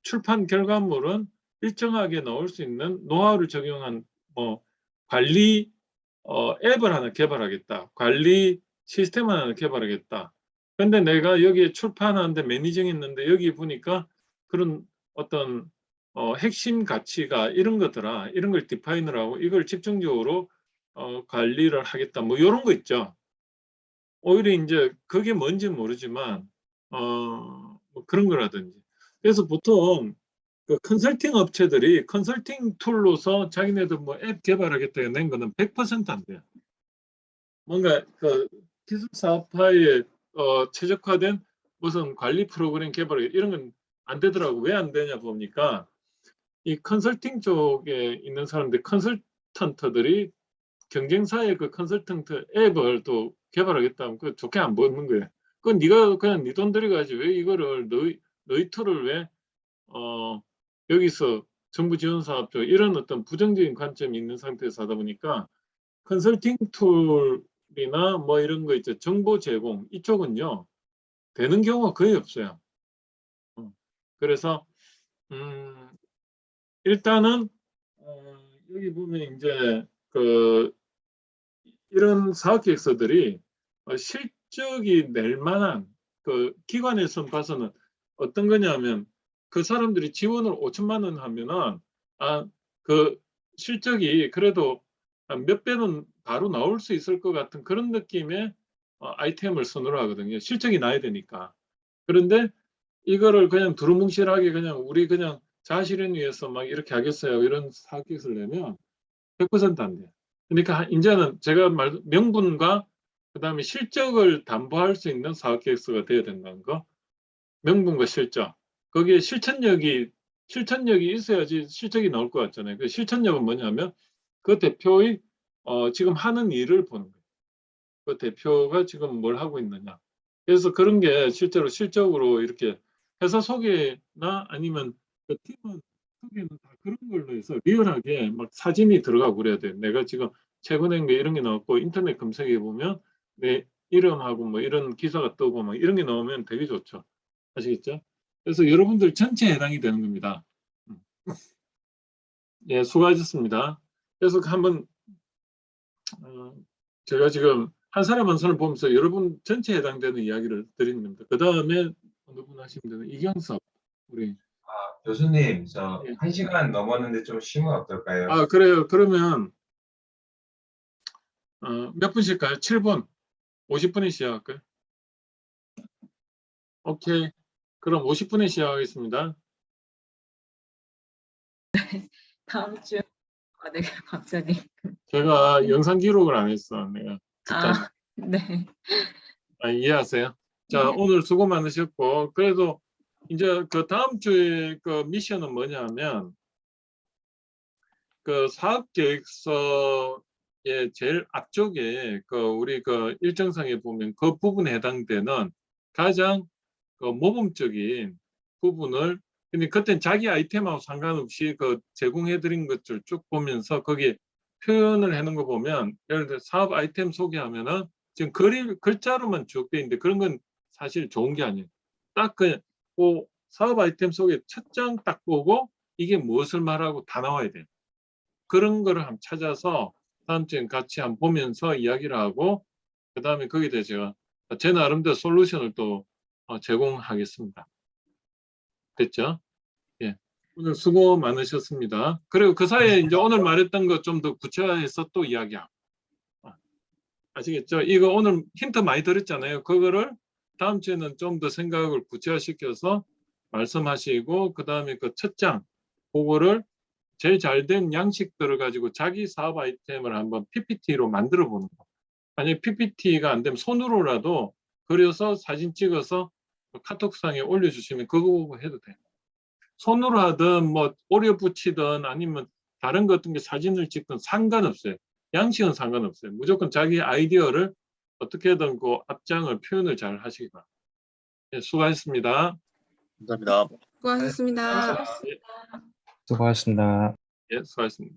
출판 결과물은 일정하게 나올 수 있는 노하우를 적용한 관리 앱을 하나 개발하겠다. 관리 시스템 하나 개발하겠다. 근데 내가 여기에 출판하는데 매니징 했는데 여기 보니까 그런 어떤 핵심 가치가 이런 거더라. 이런 걸 디파인을 하고 이걸 집중적으로 관리를 하겠다. 뭐 이런 거 있죠. 오히려 이제 그게 뭔지 모르지만 뭐 그런 거라든지. 그래서 보통 컨설팅 업체들이 컨설팅 툴로서 자기네들 뭐 앱 개발하겠다 낸 거는 100%안 돼요. 뭔가 기술 사업화에 최적화된 무슨 관리 프로그램 개발 이런 건 안 되더라고. 왜 안 되냐 보니까 이 컨설팅 쪽에 있는 사람들 컨설턴트들이 경쟁사의 컨설턴트 앱을 또 개발하겠다 하면 그 좋게 안 보는 거예요. 그건 네가 그냥 네 돈 들여가지고 왜 이거를 너희 툴을 왜 여기서 정부 지원 사업 쪽 이런 어떤 부정적인 관점이 있는 상태에서 하다 보니까 컨설팅 툴이나 뭐 이런 거 있죠. 정보 제공 이쪽은요. 되는 경우가 거의 없어요. 그래서 일단은 여기 보면 이제 이런 사업계획서들이 실적이 낼 만한 기관에서 봐서는 어떤 거냐면 그 사람들이 지원을 5천만 원 하면은 실적이 그래도 몇 배는 바로 나올 수 있을 것 같은 그런 느낌의 아이템을 선호를 하거든요. 실적이 나야 되니까. 그런데 이거를 그냥 두루뭉실하게 그냥 우리 그냥 자아실현 위해서 막 이렇게 하겠어요. 이런 사업계획서를 내면 100% 안 돼요. 그러니까 이제는 제가 명분과 그다음에 실적을 담보할 수 있는 사업계획서가 돼야 된다는 거. 명분과 실적. 거기에 실천력이 있어야지 실적이 나올 것 같잖아요. 그 실천력은 뭐냐면 그 대표의 지금 하는 일을 보는 거예요. 그 대표가 지금 뭘 하고 있느냐. 그래서 그런 게 실적으로 이렇게 회사 소개나 아니면 그 팀원 소개는 다 그런 걸로 해서 리얼하게 막 사진이 들어가고 그래야 돼요. 내가 지금 최근에 뭐 이런 게 나왔고 인터넷 검색해 보면 내 이름하고 뭐 이런 기사가 뜨고 막 이런 게 나오면 되게 좋죠. 아시겠죠? 그래서 여러분들 전체에 해당이 되는 겁니다. 예, 수고하셨습니다. 그래서 한번 제가 지금 한 사람 한 사람 보면서 여러분 전체에 해당되는 이야기를 드리는 겁니다. 그 다음에 어느 분 하시면 되는 이경섭 우리. 교수님, 저 예. 1시간 넘었는데 좀 쉬면 어떨까요? 아, 그래요. 그러면 몇 분씩 가요? 7분, 50분에 시작할까요? 오케이. 그럼 50분에 시작하겠습니다. 다음 주 네, 박사님. 제가 영상 기록을 안 했어. 내가 듣다. 네. 이해하세요? 자, 네. 오늘 수고 많으셨고, 그래도 이제 그 다음 주에 그 미션은 뭐냐면, 그 사업계획서의 제일 앞쪽에 그 우리 그 일정상에 보면 그 부분에 해당되는 가장 그 모범적인 부분을, 근데 그땐 자기 아이템하고 상관없이 그 제공해드린 것들 쭉 보면서 거기에 표현을 해놓은 거 보면, 예를 들어 사업 아이템 소개하면은 지금 글자로만 쭉 돼 있는데 그런 건 사실 좋은 게 아니에요. 딱 그 사업 아이템 소개 첫 장 딱 보고 이게 무엇을 말하고 다 나와야 돼요. 그런 거를 한번 찾아서 다음 주에 같이 한번 보면서 이야기를 하고, 그 다음에 거기에 대해서 제가 제 나름대로 솔루션을 또 제공하겠습니다. 됐죠? 예. 오늘 수고 많으셨습니다. 그리고 그 사이에 이제 오늘 말했던 거 좀 더 구체화해서 또 이야기하고. 아시겠죠? 이거 오늘 힌트 많이 드렸잖아요. 그거를 다음 주에는 좀 더 생각을 구체화시켜서 말씀하시고, 그 다음에 그 첫 장, 그거를 제일 잘 된 양식들을 가지고 자기 사업 아이템을 한번 PPT로 만들어 보는 거. 만약에 PPT가 안 되면 손으로라도 그려서 사진 찍어서 카톡상에 올려주시면 그거 보고 해도 돼요. 손으로 하든 뭐 오려 붙이든 아니면 다른 거 어떤 게 사진을 찍든 상관없어요. 양식은 상관없어요. 무조건 자기 아이디어를 어떻게든 그 앞장을 표현을 잘 하시기 바랍니다. 네, 수고하셨습니다. 감사합니다. 수고하셨습니다. 예, 수고하셨습니다. 예, 수고하셨습니다.